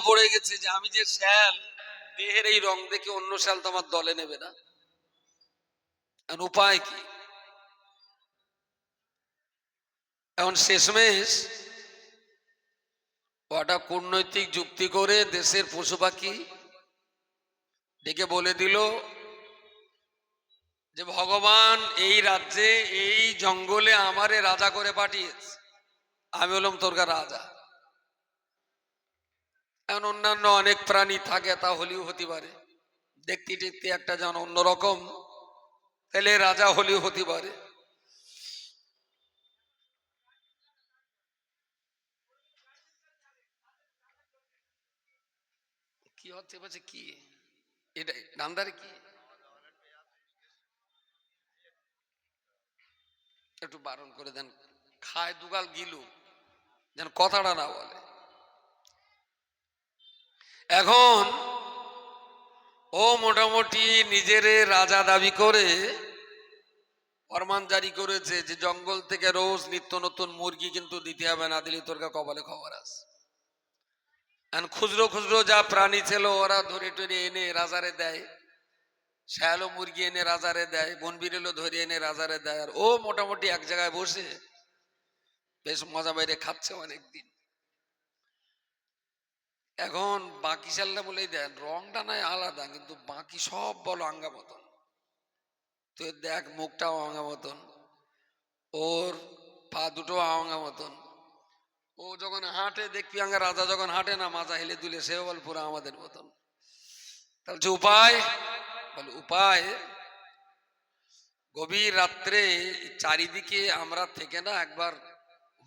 পড়ে গেছে যে আমি যে শ্যাল, দেহের এই রং দেখে অন্য শ্যাল তো আমার দলে নেবে না। উপায় কি? এখন শেষমেশ ওটা কূটনৈতিক যুক্তি করে দেশের পশু পাখি ডেকে বলে দিল যে ভগবান এই রাজ্যে এই জঙ্গলে আমারে রাজা করে পাঠিয়েছে, আমি হলাম তোরকা রাজা। এখন অন্যান্য অনেক প্রাণী থাকে, তা হলেও হতে পারে, দেখতে দেখতে একটা যেন অন্যরকম, তাহলে রাজা হলেও হতে পারে। কি হচ্ছে বলছে কি এটা ডান্দারে কি একটু বারণ করে দেন, খায় দুগাল গিলু যেন কথাটা না বলে। এখন ও মোটামুটি নিজের রাজা দাবি করে ফরমান জারি করেছে যে জঙ্গল থেকে রোজ নিত্য নতুন মুরগি কিন্তু দিতে হবে, না দিলে তোর কপালে খবর আছে। খুচরো খুচরো যা প্রাণী ছিল ওরা ধরে টরে এনে রাজারে দেয়, শ্যালো মুরগি এনে রাজারে দেয়, বন বিড়েলো ধরে এনে রাজারে দেয়, আর ও মোটামুটি এক জায়গায় বসে বেশ মজা বাইরে খাচ্ছে অনেকদিন। এখন বাকি শ্যালটা বলেই দেন রংটা নয় আলাদা, কিন্তু বাকি সব বলো আঙ্গা মতন। তো দেখ মুখটাও আঙ্গা মতন, ওর পা দুটো আঙ্গা মতন, ও যখন হাঁটে দেখবি আঙ্গা রাজা যখন হাঁটে না মাজা হেলে দুলে সেও বল পুরো আমাদের মতন। তাহলে উপায়, বলে উপায় গভীর রাত্রে চারিদিকে আমরা থেকে না একবার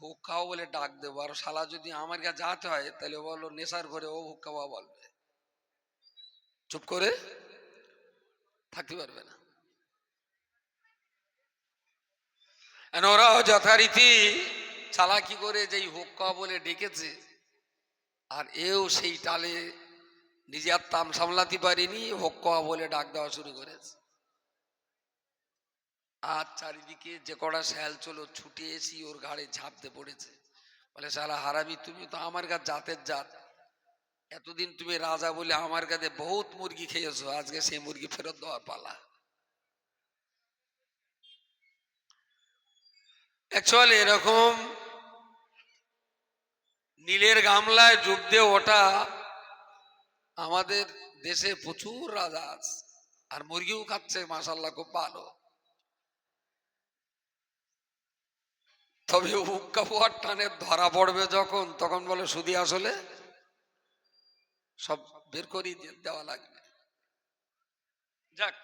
হুক্কাও বলে ডাক দেবো, আর শালা যদি আমার কাছে যাতে হয় তাহলে বলো নেশার ঘরে ও হুক্কা বলবে, চুপ করে থাকতে পারবে না। ওরাও যথারীতি চালাকি করে যেই হুক্কা বলে ডেকেছে, আর এও সেই টালে নিজে আর তাম সামলাতে পারিনি, হুক্কা বলে ডাক দেওয়া শুরু করেছে। আর চারিদিকে যে কটা শ্যাল চলো ছুটে এসি ওর ঘাড়ে ঝাঁপতে পড়েছে, বলে শালা হারামি, তুমি তো আমার কাছে জাতের জাত, এতদিন তুমি রাজা বলে আমার কাছে বহুত মুরগি খেয়েছো, আজকে সেই মুরগি ফেরত দেওয়ার পালা। অ্যাকচুয়ালি এরকম নীলের গামলায় ডুব দিয়ে ওটা আমাদের দেশে প্রচুর রাজা আছে, আর মুরগিও খাচ্ছে মাশাআল্লাহ খুব ভালো। তবে হুক্কা পোয়ার টানে ধরা পড়বে যখন, তখন বলে শুধু আসলে সব বের করে দেওয়া লাগবে। যাক,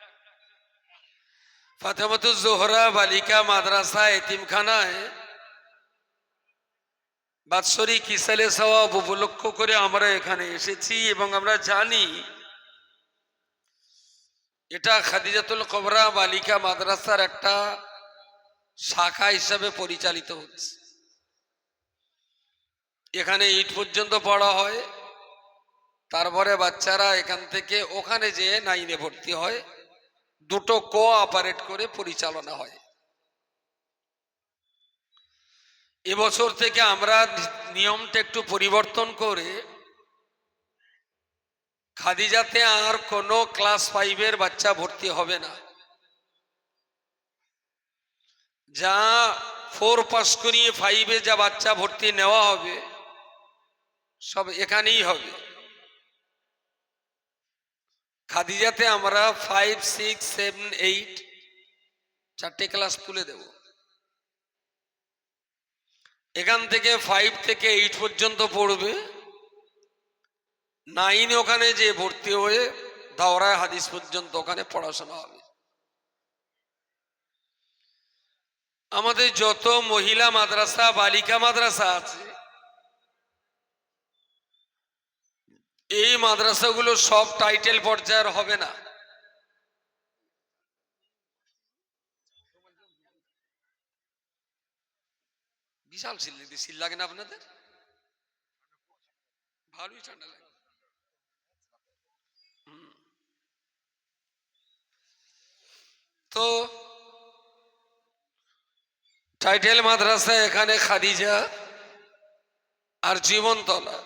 ফাতেমাতুজ জোহরা বালিকা মাদ্রাসা এতিমখানায় বাৎসরিক ইসালে সওয়াব উপলক্ষ করে আমরা এখানে এসেছি, এবং আমরা জানি এটা খাদিজাতুল কুবরা বালিকা মাদ্রাসার একটা শাখা হিসাবে পরিচালিত হচ্ছে। এখানে 8 পর্যন্ত পড়া হয়, তারপরে বাচ্চারা এখান থেকে ওখানে যেয়ে 9-এ ভর্তি হয়, দুটো কোঅপারেট করে পরিচালনা হয়। এবছর থেকে আমরা নিয়মটা একটু পরিবর্তন করে খাদিজাতে আর কোনো ক্লাস 5-এর বাচ্চা ভর্তি হবে না, যা 4 পাস করিয়ে 5-এ যা বাচ্চা ভর্তি নেওয়া হবে সব এখানেই হবে। খাদিজাতে আমরা 5, 6, 7, 8 চারটে ক্লাস তুলে দেব। এখান থেকে 5 থেকে 8 পর্যন্ত পড়বে, 9 ওখানে যে ভর্তি হয়ে দাওরায়ে হাদিস পর্যন্ত ওখানে পড়াশোনা হবে। আমাদের যত মহিলা মাদ্রাসা বালিকা মাদ্রাসা আছে, এই মাদ্রাসাগুলো সব টাইটেল পর্যায়ের হবে না। বিশাল সিল লাগে না আপনাদের? ভালোই ঠান্ডা লাগে। তো টাইটেল মাদ্রাসা এখানে খাদিজা আর জীবনতলা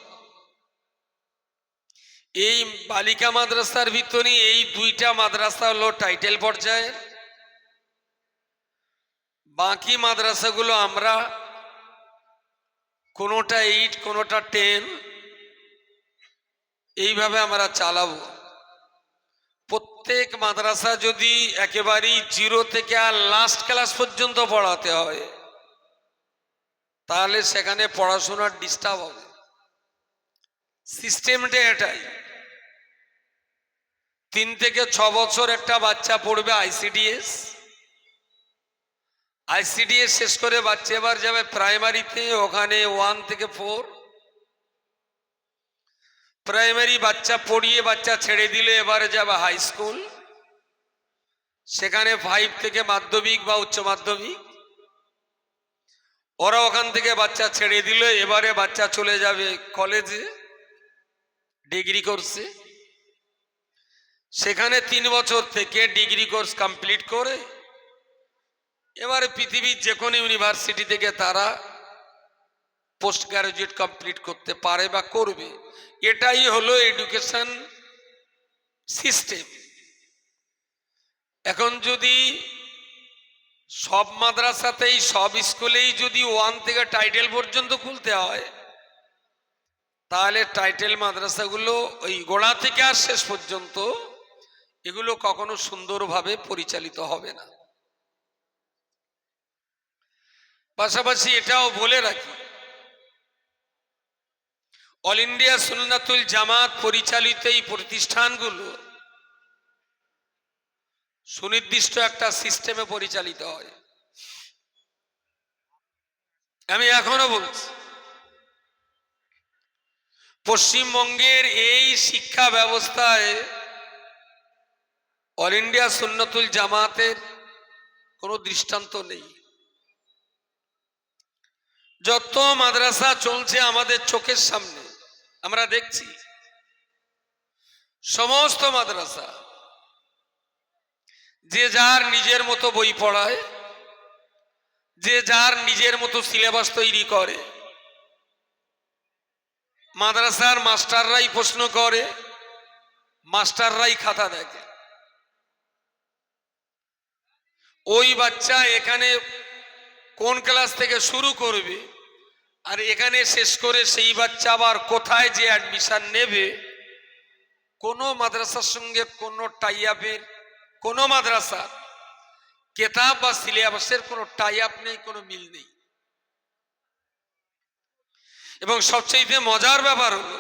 এই বালিকা মাদ্রাসার ভিতরে এই দুইটা মাদ্রাসা হলো টাইটেল পর্যায়ের, বাকি মাদ্রাসাগুলো আমরা কোনোটা 8 কোনোটা 10 এইভাবে আমরা চালাবো। প্রত্যেক মাদ্রাসা যদি একেবারেই 0 থেকে আর লাস্ট ক্লাস পর্যন্ত পড়াতে হয় তাহলে সেখানে পড়াশোনার ডিস্টার্ব হবে। সিস্টেমটা এটাই, 3 থেকে 6 বছর একটা বাচ্চা পড়বে আইসিডিএস, আইসিডিএস শেষ করে বাচ্চা এবার যাবে প্রাইমারিতে, ওখানে 1 থেকে 4, প্রাইমারি বাচ্চা পড়িয়ে বাচ্চা ছেড়ে দিলে এবারে যাবে হাই স্কুল, সেখানে 5 থেকে মাধ্যমিক বা উচ্চ মাধ্যমিক, ওরা ওখান থেকে বাচ্চা ছেড়ে দিল, এবারে বাচ্চা চলে যাবে কলেজে ডিগ্রি কোর্সে, সেখানে 3 বছর থেকে ডিগ্রি কোর্স কমপ্লিট করে এবারে পৃথিবীর যে কোনো ইউনিভার্সিটি থেকে তারা পোস্ট গ্রাজুয়েট কমপ্লিট করতে পারে বা করবে। এটাই হলো এডুকেশন সিস্টেম। এখন যদি সব মাদ্রাসাতেই সব স্কুলেই যদি 1 থেকে টাইটেল পর্যন্ত খুলতে হয় তাহলে টাইটেল মাদ্রাসাগুলো ওই গোড়া থেকে আর শেষ পর্যন্ত এগুলো কখনো সুন্দরভাবে পরিচালিত হবে না। পাশাপাশি এটাও বলে রাখি, অল ইন্ডিয়া সুন্নাতুল জামাত পরিচালিত এই প্রতিষ্ঠানগুলো সুনির্দিষ্ট একটা সিস্টেমে পরিচালিত হয়। আমি এখনো বলছি, পশ্চিমবঙ্গের এই শিক্ষা ব্যবস্থায় অল ইন্ডিয়া সুন্নাতুল জামাতের কোনো দৃষ্টান্ত নেই। যত মাদ্রাসা চলছে আমাদের চোখের সামনে আমরা দেখছি, সমস্ত মাদ্রাসা যে যার নিজের মতো বই পড়ায়, যে যার নিজের মতো সিলেবাস তৈরি করে, মাদ্রাসার মাস্টাররাই প্রশ্ন করে, মাস্টাররাই খাতা দেখে। ওই বাচ্চা এখানে কোন ক্লাস থেকে শুরু করবে আর এখানে শেষ করে সেই বাচ্চা আবার কোথায় যে অ্যাডমিশন নেবে, কোনো মাদ্রাসার সঙ্গে কোনো টাই আপের, কোনো মাদ্রাসার কেতাব বা সিলেবাসের কোনো টাই আপ নেই, কোনো মিল নেই। এবং সবচেয়ে মজার ব্যাপার হলো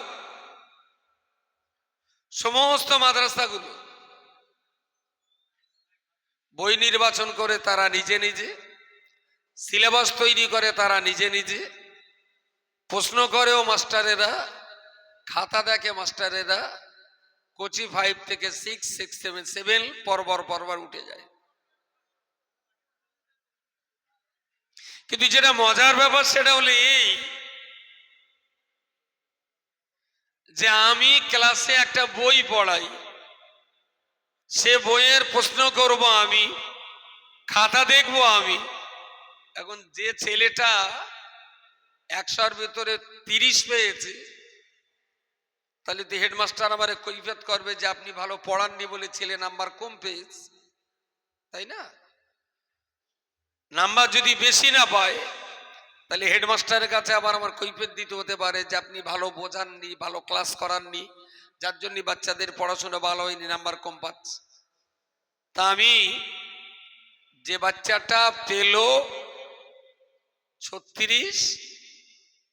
সমস্ত মাদ্রাসাগুলো বই নির্বাচন করে তারা নিজে নিজে, সিলেবাস তৈরি করে তারা নিজে নিজে, প্রশ্ন করেও মাস্টারেরা, খাতা দেখে মাস্টারেরা, কোচি 5 থেকে 6, 6, 7, 7 পরবার উঠে যায়। কিন্তু যেটা মজার ব্যাপার সেটা হলো এই যে আমি ক্লাসে একটা বই পড়াই, সে বইয়ের প্রশ্ন করব আমি, খাতা দেখবো আমি। এখন যে ছেলেটা 100-র ভিতরে 30 পেয়েছে তাহলে তো হেডমাস্টার আমার কৈফিয়ত করবে যে আপনি ভালো পড়াননি বলে ছেলে নাম্বার কম পেয়েছে, তাই না? নাম্বার যদি বেশি না পায় তাহলে হেডমাস্টারের কাছে আবার আমার কৈফিয়ত দিতে হতে পারে যে আপনি ভালো বোঝাননি, ভালো ক্লাস করাননি, যার জন্য বাচ্চাদের পড়াশোনা ভালো হয়নি, নাম্বার কম পাচ্ছে। তা আমি যে বাচ্চাটা পেল 36,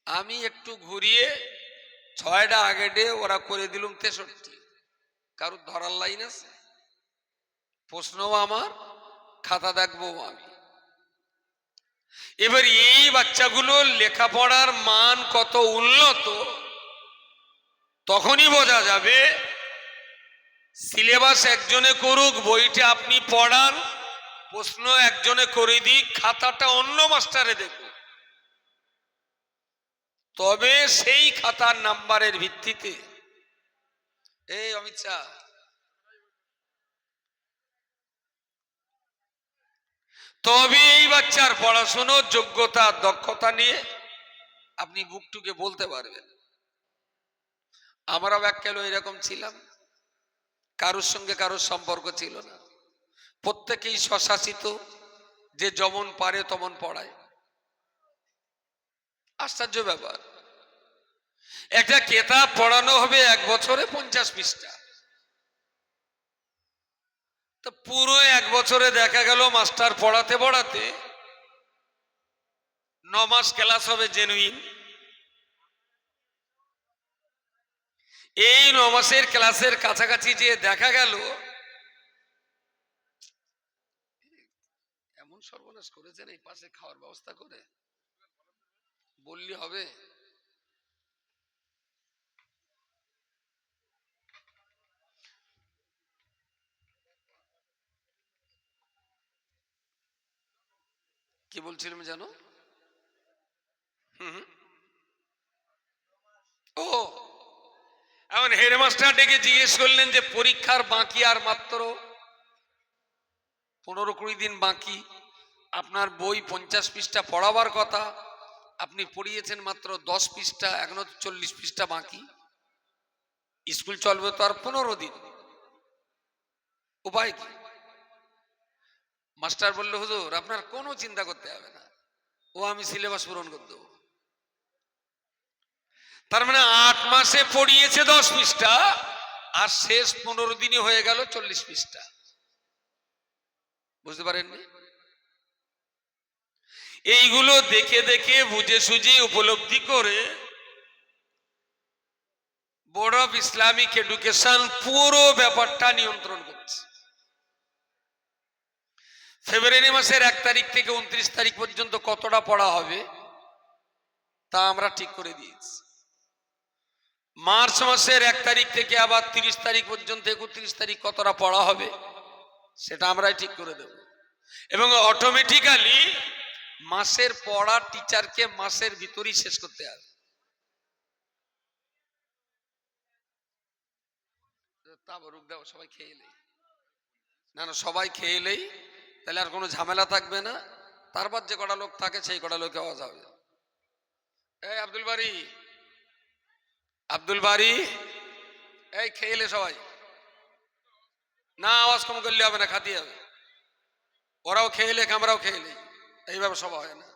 আমি একটু ঘুরিয়ে 6টা আগে ডে ওরা করে দিলুম 63। কারোর ধরার লাইন আছে? প্রশ্নও আমার, খাতা দেখবো আমি। এবার এই বাচ্চাগুলোর লেখাপড়ার মান কত উন্নত তখনই বোঝা যাবে। সিলেবাস একজনে করুক, বইটা আপনি পড়ান, প্রশ্ন একজনে করে দিক, খাতাটা অন্য মাস্টারে দেখুন, তবে সেই খাতার নাম্বারের ভিত্তিতে এই অমিত শাহ, তবে এই বাচ্চার পড়াশোনার যোগ্যতা দক্ষতা নিয়ে আপনি বুকটুকে বলতে পারবেন। আমরাও এককালে এরকম ছিলাম, কারোর সঙ্গে কারোর সম্পর্ক ছিল না, প্রত্যেকেই স্বশাসিত, যে যেমন পারে তেমন পড়ায়। আশ্চর্য ব্যাপার, একটা কেতাব পড়ানো হবে 1 বছরে 50 পৃষ্ঠা, তো পুরো 1 বছরে দেখা গেল মাস্টার পড়াতে পড়াতে 9 মাস ক্লাস হবে জেনুইন। এই 9 মাসের ক্লাসের কাছাকাছি যে দেখা গেল এমন সর্বনাশ করেছেন, এই পাশে খাওয়ার ব্যবস্থা করে বললি হবে। কি বলছিলাম জানো? ও, এখন হেডমাস্টার ডেকে জিজ্ঞেস করলেন যে পরীক্ষার বাকি আর মাত্র 15-20 দিন বাকি, আপনার বই 50 পৃষ্ঠা পড়াবার কথা, আপনি পড়িয়েছেন মাত্র 10 পৃষ্ঠা, এখনো 40 পৃষ্ঠা বাকি, স্কুল চলবে তো আর 15 দিন, উপায় কি? মাস্টার বলল, হুজুর আপনার কোনো চিন্তা করতে হবে না, ও আমি সিলেবাস পূরণ করে দেবো। তার মানে 8 মাসে পড়িয়েছে 10 পৃষ্ঠা, আর শেষ 15 দিনে হয়ে গেল 40 পৃষ্ঠা। বুঝতে পারেননি? এইগুলো দেখে দেখে বুঝে সুঝে উপলব্ধি করে বোর্ড অফ ইসলামিক এডুকেশন পুরো ব্যাপারটা নিয়ন্ত্রণ করছে। ফেব্রুয়ারি মাসের 1 তারিখ থেকে 29 তারিখ পর্যন্ত কতটা পড়া হবে তা আমরা ঠিক করে দিয়েছি। মার্চ মাসের 1 তারিখ থেকে আবার 30 তারিখ পর্যন্ত 31 তারিখ কতটা পড়া হবে সেটা আমরাই ঠিক করে দেব, এবং অটোমেটিক্যালি মাসের পড়া টিচারকে মাসের ভিতরই শেষ করতে হবে। সবাই খেয়ে এলেই, না না সবাই খেয়ে এলেই তাহলে আর কোনো ঝামেলা থাকবে না, তারপর যে কটা লোক থাকে সেই কটা লোকে আওয়াজ হবে। এই আব্দুল বাড়ি, আব্দুল বাড়ি, এই খেয়ে এলে সবাই, না আওয়াজ কম করলে হবে না, খাতে হবে। ওরাও খেয়ে এলে আমরাও খেয়ে এলে, এইভাবে সব হয় না,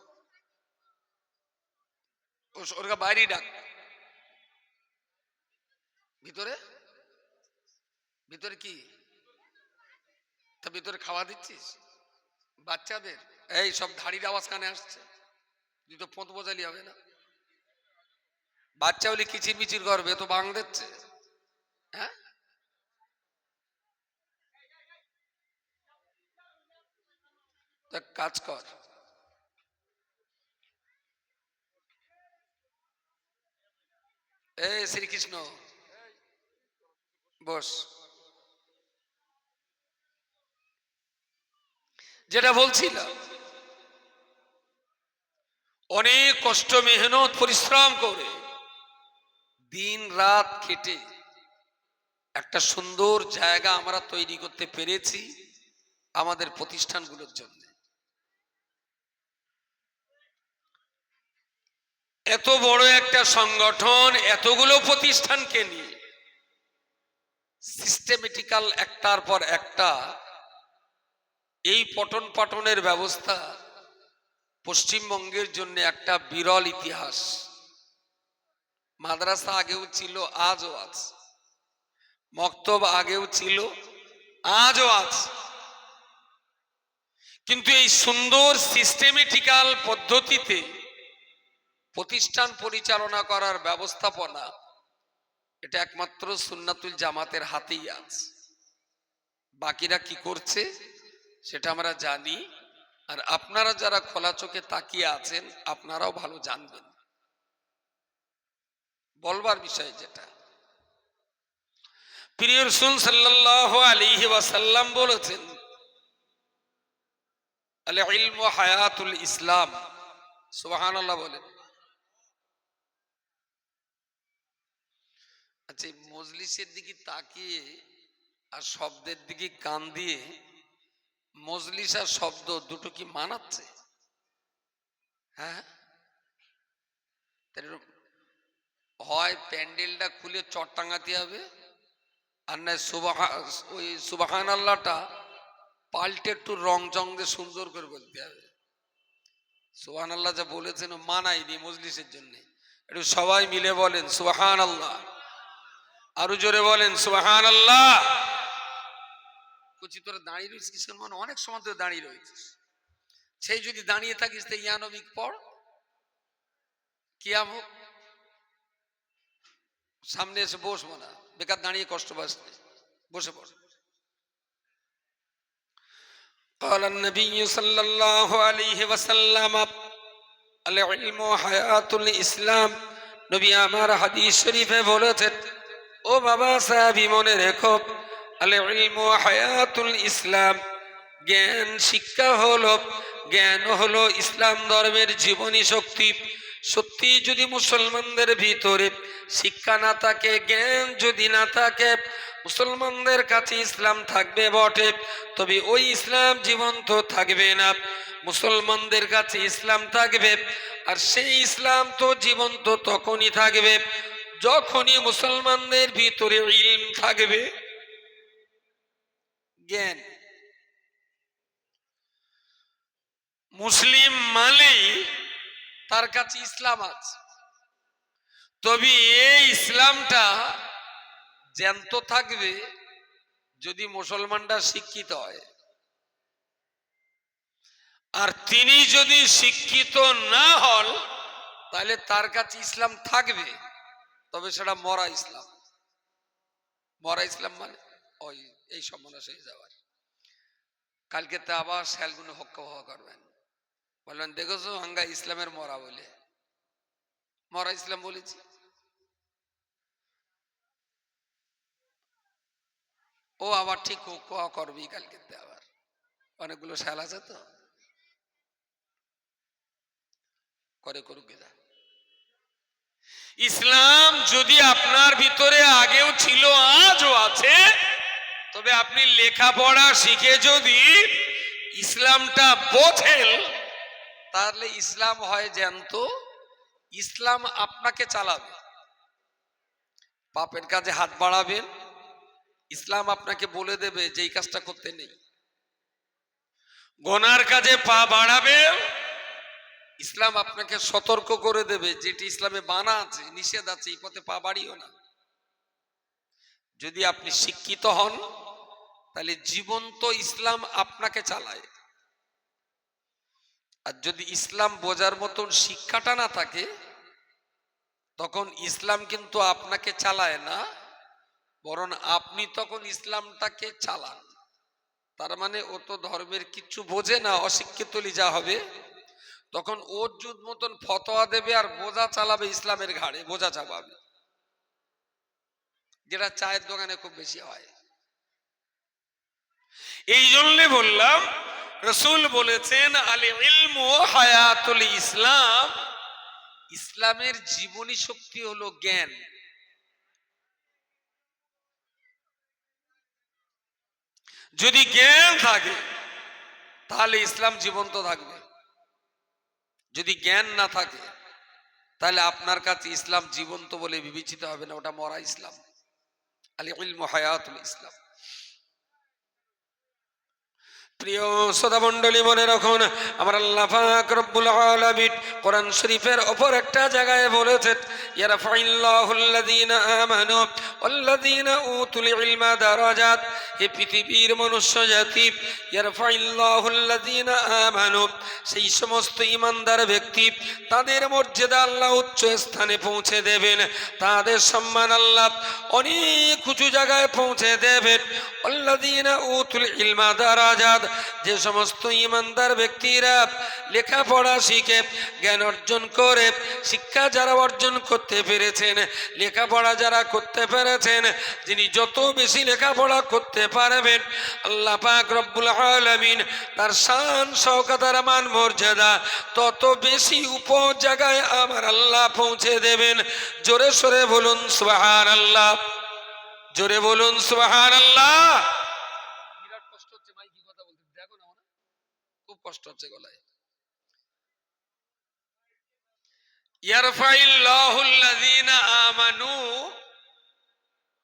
ওরা বাইরেই ডাক। ভিতরে ভিতরে কি তা ভিতরে খাওয়া দিচ্ছিস বাচ্চাদের? এই সব ধাড়ির আওয়াজ কানে আসছে, তুই তো পোঁত বোঝালি হবে না, বাচ্চা হলে কিচির মিচির করবে, তো বাং দিচ্ছে। হ্যাঁ, কাজ কর, এই শ্রীকৃষ্ণ বস। যেটা বলছিলাম, অনেক কষ্ট মেহনত পরিশ্রম করে দিন রাত খেটে একটা সুন্দর জায়গা আমরা তৈরি করতে পেরেছি আমাদের প্রতিষ্ঠানগুলোর জন্য। এত বড় একটা সংগঠন এতগুলো প্রতিষ্ঠানকে নিয়ে সিস্টেমেটিক্যাল একটার পর একটা এই পঠন পাঠনের ব্যবস্থা পশ্চিমবঙ্গের জন্য একটা বিরল ইতিহাস। মাদ্রাসা আগেও ছিল, আজও আছে, মক্তব আগেও ছিল, আজও আছে, কিন্তু এই সুন্দর সিস্টেমেটিক্যাল পদ্ধতিতে প্রতিষ্ঠান পরিচালনা করার ব্যবস্থাপনা এটা একমাত্র সুন্নাতুল জামাতের হাতেই আছে। বাকিরা কি করছে সেটা আমরা জানি, আর আপনারা যারা খোলা চোখে তাকিয়ে আছেন আপনারাও ভালো জানবেন। বলবার বিষয় যেটা, প্রিয় রাসূল সাল্লাল্লাহু আলাইহি ওয়াসাল্লাম বলেছেন, আল ইলমু হায়াতুল ইসলাম। সুবহানাল্লাহ বলেন। আচ্ছা, মজলিসের দিকে তাকিয়ে আর শব্দের দিকে কান দিয়ে মজলিস আর শব্দ দুটো কি মানাচ্ছে? হ্যাঁ, হয় প্যান্ডেলটা খুলে চট টাঙাতে হবে, আর নয় ওই সুবহান আল্লাহটা পাল্টে একটু রং চং দিয়ে সুন্দর করে বলতে হবে। সুবহান আল্লাহ যা বলেছেন মানায়নি মজলিসের জন্য। একটু সবাই মিলে বলেন সুবহান আল্লাহ, আরো জোরে বলেন সুবহান আল্লাহ। কুচি তোরা দাঁড়িয়ে রয়েছিস কিসের, মানে অনেক সময় তোরা দাঁড়িয়ে রয়েছিস, সেই যদি দাঁড়িয়ে থাকিস তো ইয়ানবিক পড়, কিয়াম হোক, সামনে এসে বসবো না, বেকার দাঁড়িয়ে কষ্ট পাস, বসে পড়। قال النبي صلى الله عليه وسلم العلم حياة الإسلام। নবী আমার হাদিস শরীফে বলেছেন, ও বাবা সাহাবী মনে রেখো, আল ইলমু হায়াতুল ইসলাম, জ্ঞান শিক্ষা হলো, জ্ঞান হলো ইসলাম ধর্মের জীবনী শক্তি। সত্যি যদি মুসলমানদের ভিতরে শিক্ষা না থাকে, জ্ঞান যদি না থাকে, মুসলমানদের কাছে ইসলাম থাকবে বটে, তবে ওই ইসলাম জীবন্ত থাকবে না। মুসলমানদের কাছে ইসলাম থাকবে, আর সেই ইসলাম তো জীবন্ত তখনই থাকবে যখনই মুসলমানদের ভিতরে ইলম থাকবে, জ্ঞান। মুসলিম মানেই তার কাছে ইসলাম আছে, তবে এই ইসলামটা জ্যান্ত থাকবে যদি মুসলমানরা শিক্ষিত হয়। আর তিনি যদি শিক্ষিত না হন তাহলে তার কাছে ইসলাম থাকবে, তবে সেটা মরা ইসলাম। মরা ইসলাম মানে ওই এই সম্মানে সেই যাওয়ার। কালকে তো আবার স্যালগুলো হক্কা হওয়া করবেন, বলবেন দেখেছো হাঙ্গা ইসলামের মরা বলে, মরা ইসলাম বলেছি। ও আবার ঠিক হওয়া করবি কালকে, আবার অনেকগুলো স্যাল আছে তো করে করুক। ইসলাম যদি আপনার ভিতরে আগেও ছিল আজও আছে, তবে আপনি লেখাপড়া শিখে যদি ইসলামটা বোঝেন তাহলে ইসলাম হয় জ্যান্ত। ইসলাম আপনাকে চালাবে, পাপের কাজে হাত বাড়াবেন, ইসলাম আপনাকে বলে দেবে যে এই কাজটা করতে নেই। গুনার কাজে পা বাড়াবে, ইসলাম আপনাকে সতর্ক করে দেবে যেটি ইসলামে বানা আছে, নিষেধ আছে, এই পথে পা বাড়িও না। যদি আপনি শিক্ষিত হন তাহলে জীবন্ত ইসলাম আপনাকে চালায়। আর যদি ইসলাম বোঝার মতন শিক্ষাটা না থাকে, তখন ইসলাম কিন্তু আপনাকে চালায় না, বরং আপনি তখন ইসলামটাকে চালান। তার মানে ও তো ধর্মের কিছু বোঝে না, অশিক্ষিত লিজা হবে, তখন ওর যুদ মতন ফতোয়া দেবে আর বোঝা চালাবে ইসলামের ঘাড়ে, বোঝা চাপাবে, যেটা চায়ের দোকানে খুব বেশি হয়। এই জন্য বললাম, রাসূল বলেছেন আল ইলমু হায়াতুল ইসলাম, ইসলামের জীবনী শক্তি হলো জ্ঞান। যদি জ্ঞান থাকে তাহলে ইসলাম জীবন্ত থাকবে, যদি জ্ঞান না থাকে তাহলে আপনার কাছে ইসলাম জীবন্ত বলে বিবেচিত হবে না, ওটা মরা ইসলাম। আল ইলমু হায়াতুল ইসলাম। প্রিয় শ্রোতা মণ্ডলী মনে রাখুন, আমার আল্লাহ পাক রব্বুল আলামিন কোরআন শরীফের অপর একটা জায়গায় বলেছেন, ইয়ারফাইল্লাহুল্লাযীনা আমানু ওয়াল্লাযীনা উতুল ইলমা দারাজাত। হে পৃথিবীর মনুষ্য জাতি, ইয়ারফাইল্লাহুল্লাযীনা আমানু, সেই সমস্ত ঈমানদার ব্যক্তি, তাদের মর্যাদা আল্লাহ উচ্চ স্থানে পৌঁছে দেবেন, তাদের সম্মান আল্লাহ অনেক উঁচু জায়গায় পৌঁছে দেবেন। ওয়াল্লাযীনা উতুল ইলমা দারাজাত, যে সমস্ত ঈমানদার ব্যক্তিরা লেখাপড়া শিখে জ্ঞান অর্জন করে, শিক্ষা যারা অর্জন করতে পেরেছেন, লেখাপড়া যারা করতে পেরেছেন, যিনি যত বেশি লেখাপড়া করতে পারবেন আল্লাহ পাক রব্বুল আলামিন তার শান শওকত আর মান মর্যাদা তত বেশি উপর জায়গায় আমার আল্লাহ পৌঁছে দেবেন। জোরে সোরে বলুন সুবহানাল্লাহ, জোরে বলুন সুবহানাল্লাহ। বিরাট কষ্ট হচ্ছে ভাই কি কথা বলতে, দেখো না খুব কষ্ট হচ্ছে গলায়। ইয়ারফাইল্লাহুল্লাযীনা আমানু,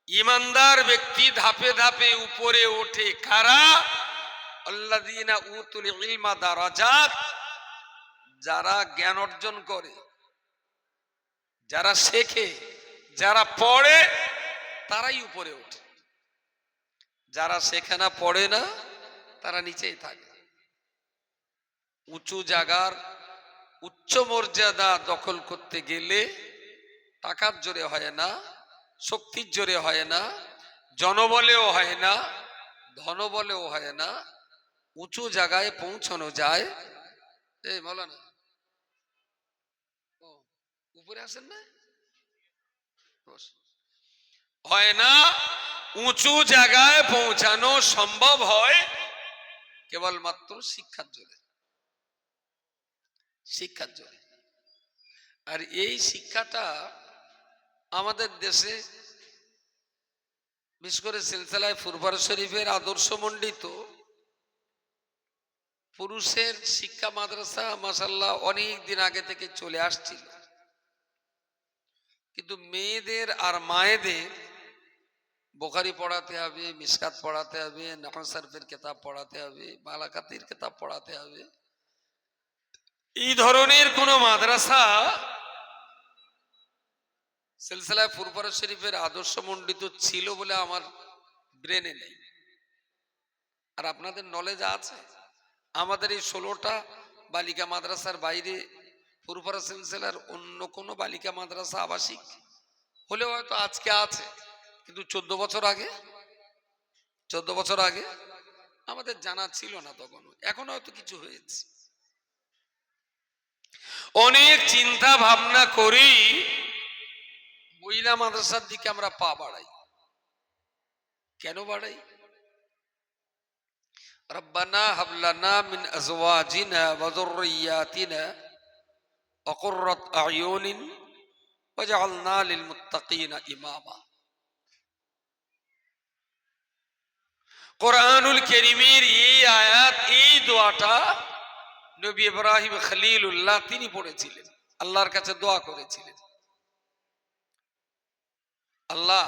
ঈমানদার ব্যক্তি ধাপে ধাপে উপরে ওঠে। কারা? আল্লাযীনা উতুল ইলমা দারাজাত, যারা জ্ঞান অর্জন করে, যারা শেখে, যারা পড়ে, তারাই উপরে ওঠে। যারা শেখে না, পড়ে না, তারা নিচেই থাকে। উঁচু জায়গার উচ্চ মর্যাদা দখল করতে গেলে টাকার জোরে হয় না, শক্তির জোরে হয় না, জনবলেও হয় না, ধনবলেও হয় না। উঁচু জায়গায় পৌঁছানো যায়। এই মৌলানা, ও উপরে আসেন না, হয় না। উঁচু জায়গায় পৌঁছানো সম্ভব হয় কেবলমাত্র শিক্ষার জোরে, শিক্ষার জোরে। আর এই শিক্ষাটা আমাদের দেশে, বিশেষ করে সিলসিলায় ফুরফুরা শরীফের আদর্শ মণ্ডিত পুরুষের শিক্ষা মাদ্রাসা মাশাআল্লাহ অনেক দিন আগে থেকে চলে আসছিল, কিন্তু মেয়েদের আর মায়েদের বুখারী পড়াতে হবে, মিশকাত পড়াতে হবে, নাহউ সরফের কিতাব পড়াতে হবে, বালাকাতির কিতাব পড়াতে হবে। এই ধরনের কোন মাদ্রাসা সিলসিলায় ফুরফুরা শরীফের আদর্শ মণ্ডিত ছিল বলে আমার ব্রেনে নেই। আর আপনাদের নলেজ আছে? আমাদের এই 16টা বালিকা মাদ্রাসার বাইরে ফুরফুরা সিলসিলার অন্য কোনো বালিকা মাদ্রাসা আবাসিক হলেও হয়তো আজকে আছে, কিন্তু 14 বছর আগে আমাদের জানা ছিল না তখন। এখন হয়তো কিছু হয়েছে। অনেক চিন্তা ভাবনা করি মহিলা মাদ্রাসার দিকে আমরা পা বাড়াই। কেন বাড়াই? রব্বানা হাব লানা মিন আজওয়াজিনা ওয়া যুররিয়াতিনা কুররাত আয়ুনিন ওয়াজআলনা লিল মুত্তাকিনা ইমামা। কোরআনুল কারীমের এই আয়াত, এই দোয়াটা নবী ইব্রাহিম খলিলুল্লাহ তিনি পড়েছিলেন, আল্লাহর কাছে দোয়া করেছিলেন, আল্লাহ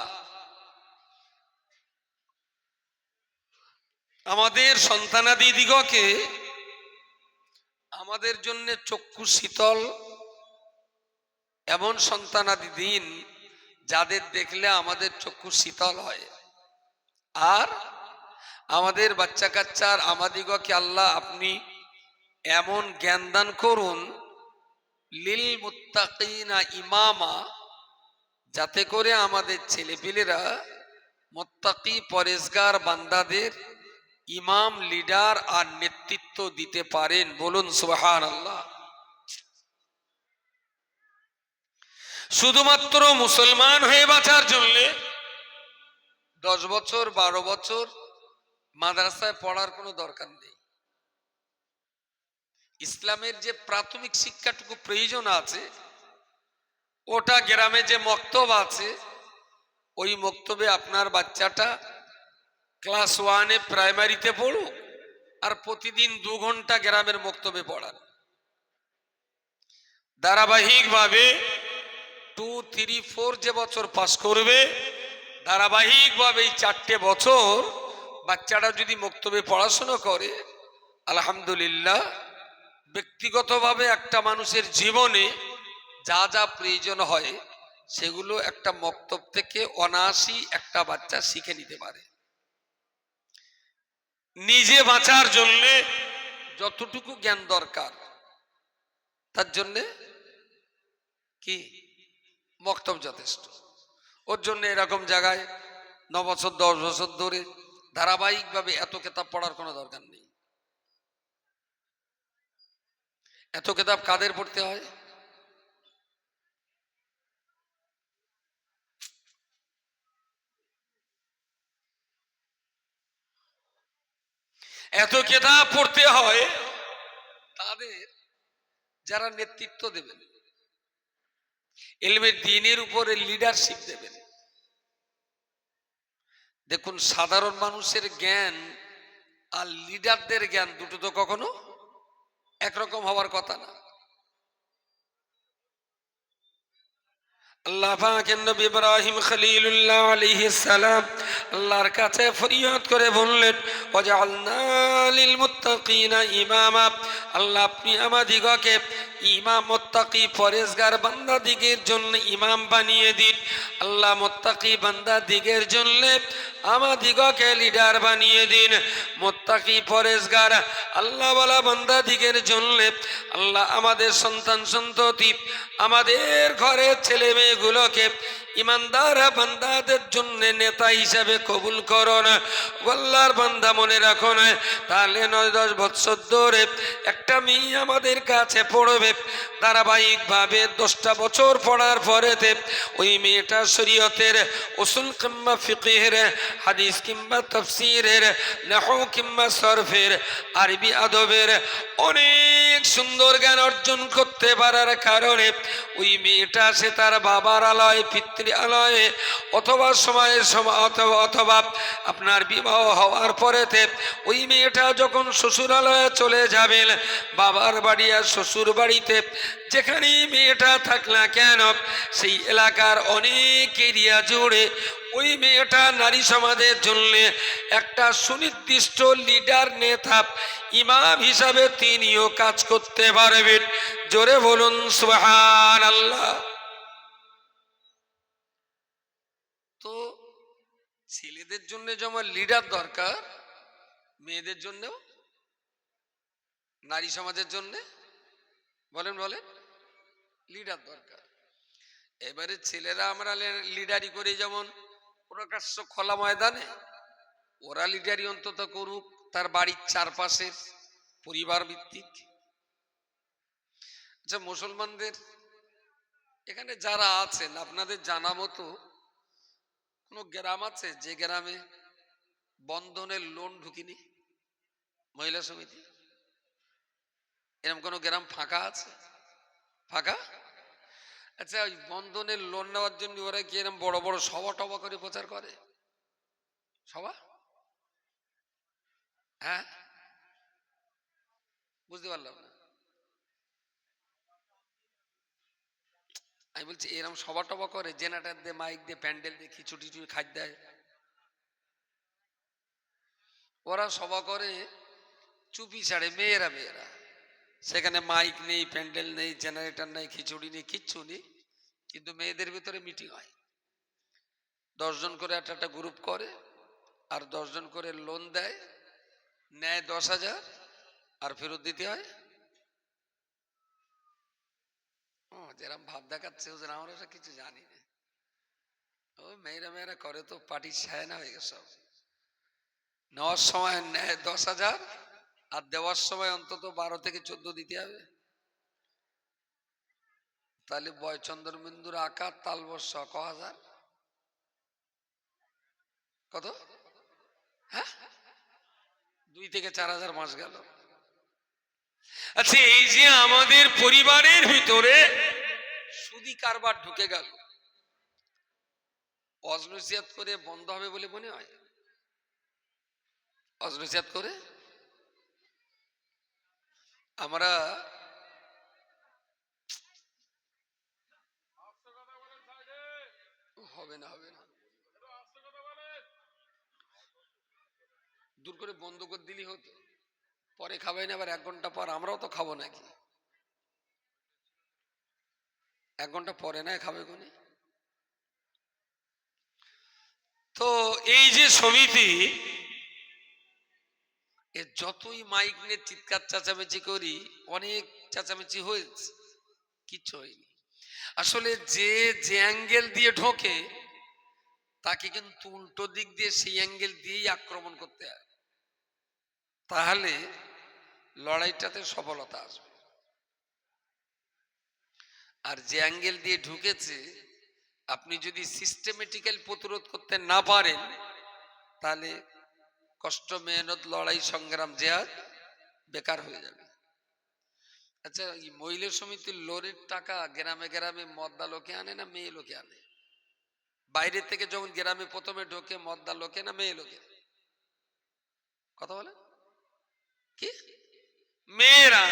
আমাদের সন্তানাদি দিগকে আমাদের জন্য চক্ষু শীতল এমন সন্তানাদি দিন যাদের দেখলে আমাদের চক্ষু শীতল হয়। আর আমাদের বাচ্চা কাচ্চার আমাদিগকে আল্লাহ আপনি এমন জ্ঞান দান করুন, লিল মুত্তাকিনা ইমামা, যাতে করে আমাদের ছেলেপিলেরা মুত্তাকি পরেজগার বান্দাদের ইমাম, লিডার আর নেতৃত্ব দিতে পারেন। বলুন সুবহানাল্লাহ। শুধুমাত্র মুসলমান হয়ে বাঁচার জন্য 10 বছর 12 বছর মাদ্রাসায় পড়ার কোনো দরকার নেই। ইসলামের যে প্রাথমিক শিক্ষাটুকু প্রয়োজন আছে, ওটা গ্রামে যে মক্তব আছে, ওই মক্তবে আপনার বাচ্চাটা ক্লাস 1-এ প্রাইমারিতে পড়ুক, আর প্রতিদিন 2 ঘন্টা গ্রামের মক্তবে পড়ান। ধারাবাহিকভাবে 2, 3, 4 যে বছর পাস করবে, ধারাবাহিকভাবে এই 4টে বছর বাচ্চাটা যদি মক্তবে পড়াশোনা করে, আলহামদুলিল্লাহ, ব্যক্তিগতভাবে একটা মানুষের জীবনে যা যা প্রয়োজন হয় সেগুলো একটা মক্তব থেকে অনায়াসই একটা বাচ্চা শিখে নিতে পারে। নিজে বাঁচার জন্য যতটুকু জ্ঞান দরকার, তার জন্যে কি মক্তব যথেষ্ট। ওর জন্য এরকম জায়গায় 9 বছর 10 বছর ধরে ধারাবাহিকভাবে এত কিতাব পড়ার কোনো দরকার নেই। এত কিতাব কাদের পড়তে হয়? এত কিতাব পড়তে হয় তাদের যারা নেতৃত্ব দেবেন, ইলমের দ্বীনের উপরে লিডারশিপ দেবেন। দেখুন, সাধারণ মানুষের জ্ঞান আর লিডারদের জ্ঞান দুটো তো কখনো একরকম হওয়ার কথা না। আল্লাহ পাকের নবী ইব্রাহিম খলিলুল্লাহ আলাইহিস সালাম আল্লাহর কাছে ফরিয়াদ করে বললেন, ওয়াজআলনা লিল মুত্তাকিনা ইমামা, আল্লাহ আপনি আমাদিগকে ইমাম, মুত্তাকি, পরেজগার বান্দাদিগের জন্য ইমাম বানিয়ে দিন। আল্লাহ মুত্তাকি বান্দাদিগের জন্য আমাদিগকে লিডার বানিয়ে দিন। মুত্তাকি পরেজগার আল্লাহ ওয়ালা বান্দাদিগের জন্য আল্লাহ আমাদের সন্তান সন্ততি, আমাদের ঘরের ছেলে মেয়েগুলোকে ইমানদার বান্দাদের জন্য নেতা হিসাবে কবুল করুন। আল্লাহর বান্দা মনে রাখুন, তাহলে 9-10 বছর ধরে একটা মেয়ে আমাদের কাছে পড়বে, ধারাবাহিকভাবে 10টা বছর পড়ার পরেতে ওই মেয়েটা শরীয়তের উসুল কিংবা ফিকহের, হাদিস কিংবা তাফসীরের, নাহু কিংবা সরফের, আরবি আদবের অনেক সুন্দর জ্ঞান অর্জন করতে পারার কারণে ওই মেয়েটা সে তার বাবার আলয়, পিতৃ আলয়ে অথবা সময়ের সময় অথবা আপনার বিবাহ হওয়ার পরেতে ওই মেয়েটা যখন শ্বশুরালয়ে চলে যাবেন, বাবার বাড়ি আর শ্বশুর বাড়িতে যেখানেই মেয়েটা থাক না কেন, সেই এলাকার অনেক এরিয়া জুড়ে ওই মেয়েটা নারী সমাজের জন্য একটা সুনির্দিষ্ট লিডার, নেতা, ইমাম হিসাবে তিনিও কাজ করতে পারবেন। জোরে বলুন সুবহানাল্লাহ। তো ছেলেদের জন্য যেমন লিডার দরকার, মেয়েদের জন্যও, নারী সমাজের জন্য বলেন লিডার দরকার। এবারে ছেলেরা আমরা লিডারি করি যেমন প্রকাশ্য খোলা ময়দানে, ওরা লিডারি অন্তত করুক তার বাড়ির চারপাশের পরিবার ভিত্তিক। আচ্ছা, মুসলমানদের এখানে যারা আছেন আপনাদের জানা মতো কোনো গ্রাম আছে যে গ্রামে বন্ধনের লোন ঢুকিনি? মহিলা সমিতি, এরকম কোনো গ্রাম ফাঁকা আছে? ফাঁকা? আচ্ছা, ওই বন্ধনের লোন নেওয়ার জন্য ওরা কি এরকম বড় বড় সভা টভা করে প্রচার করে? সভা? হ্যাঁ, বুঝতে পারলাম না। আমি বলছি এরকম সভা টভা করে, জেনারেটর দিয়ে, মাইক দিয়ে, প্যান্ডেল দিয়ে, খিচুড়ি খাদ্য দেয়। ওরা সভা করে চুপি ছাড়ে, মেয়েরা সেখানে মাইক নেই, প্যান্ডেল নেই, জেনারেটর নেই, খিচুড়ি নেই, কিচ্ছু নেই, কিন্তু মেয়েদের ভিতরে মিটিং হয়। 10 জন করে একটা গ্রুপ করে, আর 10 জন করে লোন দেয়, নেয় 10,000 আর ফেরত দিতে হয়। যেরকম ভাব দেখাচ্ছে ওদের, আমরা কিছু জানি না। ও মেয়েরা করে তো পার্টির ছায়া না হয়ে গেছে সব। নেওয়ার সময় নেয় 10,000 আর দেওয়ার সময় অন্তত 12 থেকে 14 দিতে হবে। তাহলে বয়চন্দ্রবিন্দুর আকার তালবর্ষ 1000 কত? হ্যাঁ, 2 থেকে 4,000 মাস গেল। আচ্ছা, এই যে আমাদের পরিবারের ভিতরে সুদি কারবার ঢুকে গেল, অজনসিয়াত করে বন্ধ হবে বলে মনে হয়? অজনসিয়াত করে আমরা হবে না দূর করে বন্ধ করে দিলি হতো, পরে খাবাই না, আবার 1 ঘন্টা পর আমরাও তো খাবো নাকি? 1 ঘন্টা পরে না খাবে কোনি? তো এই যে সমিতি, এর যতই মাইক নিয়ে চিৎকার চেঁচামেচি করি, অনেক চেঁচামেচি হয়েছে, কিচ্ছু হয়নি। আসলে যে অ্যাঙ্গেল দিয়ে ঢোকে তাকে কিন্তু উল্টো দিক দিয়ে সেই অ্যাঙ্গেল দিয়েই আক্রমণ করতে হয়, তাহলে লড়াইটাতে সফলতা আসবে। আর যে অ্যাঙ্গেল দিয়ে ঢুকেছে আপনি যদি সিস্টেমেটিক্যাল প্রতিরোধ করতে না পারেন, তাহলে কষ্ট, মেহনত, লড়াই, সংগ্রাম, জেহাদ বেকার হয়ে যাবে। আচ্ছা, এই মহিলা সমিতির লোনের টাকা গ্রামে গ্রামে মদ্দা লোকে আনে না মেয়ে লোকে আনে? বাইরে থেকে যখন গ্রামে প্রথমে ঢোকে মদ্দা লোকে না মেয়ে লোকে? কথা বলে কি? মেয়েরা,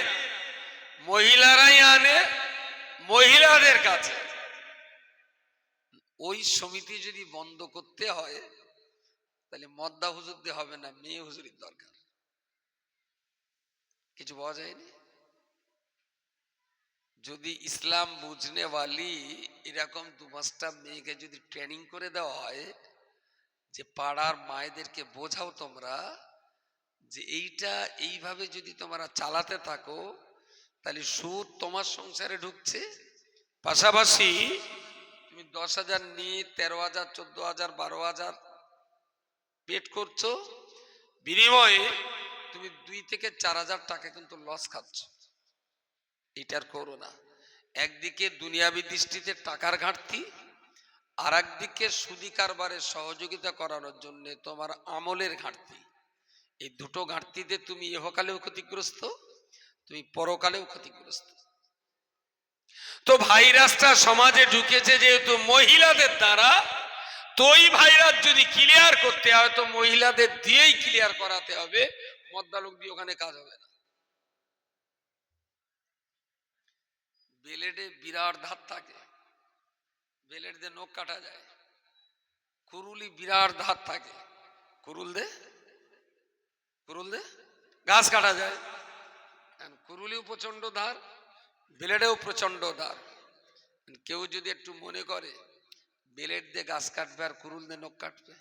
মহিলারাই আনে মহিলাদের কাছে। ওই সমিতি যদি বন্ধ করতে হয় তাহলে মদ্দা হুজুর দিয়ে হবে না, মেয়ে হুজুরির দরকার। কিছু পাওয়া যায়নি। যদি ইসলাম বুঝনে ওয়ালি এরকম 2-5টা মেয়েকে যদি ট্রেনিং করে দেওয়া হয় যে পাড়ার মায়েদেরকে বোঝাও তোমরা যে এইটা এইভাবে যদি তোমরা চালাতে থাকো তাহলে সুদ তোমার সংসারে ঢুকছে, পাশাপাশি তুমি 10,000 নিয়ে 13,000, 14,000, 12,000 পেট করছো, বিনিময়ে তুমি 2 থেকে 4,000 টাকা কিন্তু লস খাচ্ছ। এটার করো না। একদিকে দুনিয়াবি দৃষ্টিতে টাকার ঘাটতি, আর একদিকে সুদি কারবারের সহযোগিতা করানোর জন্য তোমার আমলের ঘাটতি। এই দুটো ঘাটতিতে তুমি ইহকালেও ক্ষতিগ্রস্ত, তুমি পরকালেও ক্ষতিগ্রস্ত। তো ভাইরাসটা সমাজে ঢুকেছে যেহেতু মহিলাদের দ্বারা, তো ওই ভাইরাস যদি ক্লিয়ার করতে হয় তো মহিলাদের দিয়েই ক্লিয়ার করাতে হবে, মদ্দালোক দিয়ে ওখানে কাজ হবে না। বেলেডে বিরাট ধার থাকে, বেলেট দিয়ে নখ কাটা যায়। কুরুলি বিরাট ধার থাকে, কুরুল দে গাছ কাটা যায়। কুরুলিও প্রচন্ড ধার, বেলেটেও প্রচন্ড ধার। কেউ যদি একটু মনে করে বেলেট দিয়ে গাছ কাটবে আর কুরুল দিয়ে নখ কাটবে,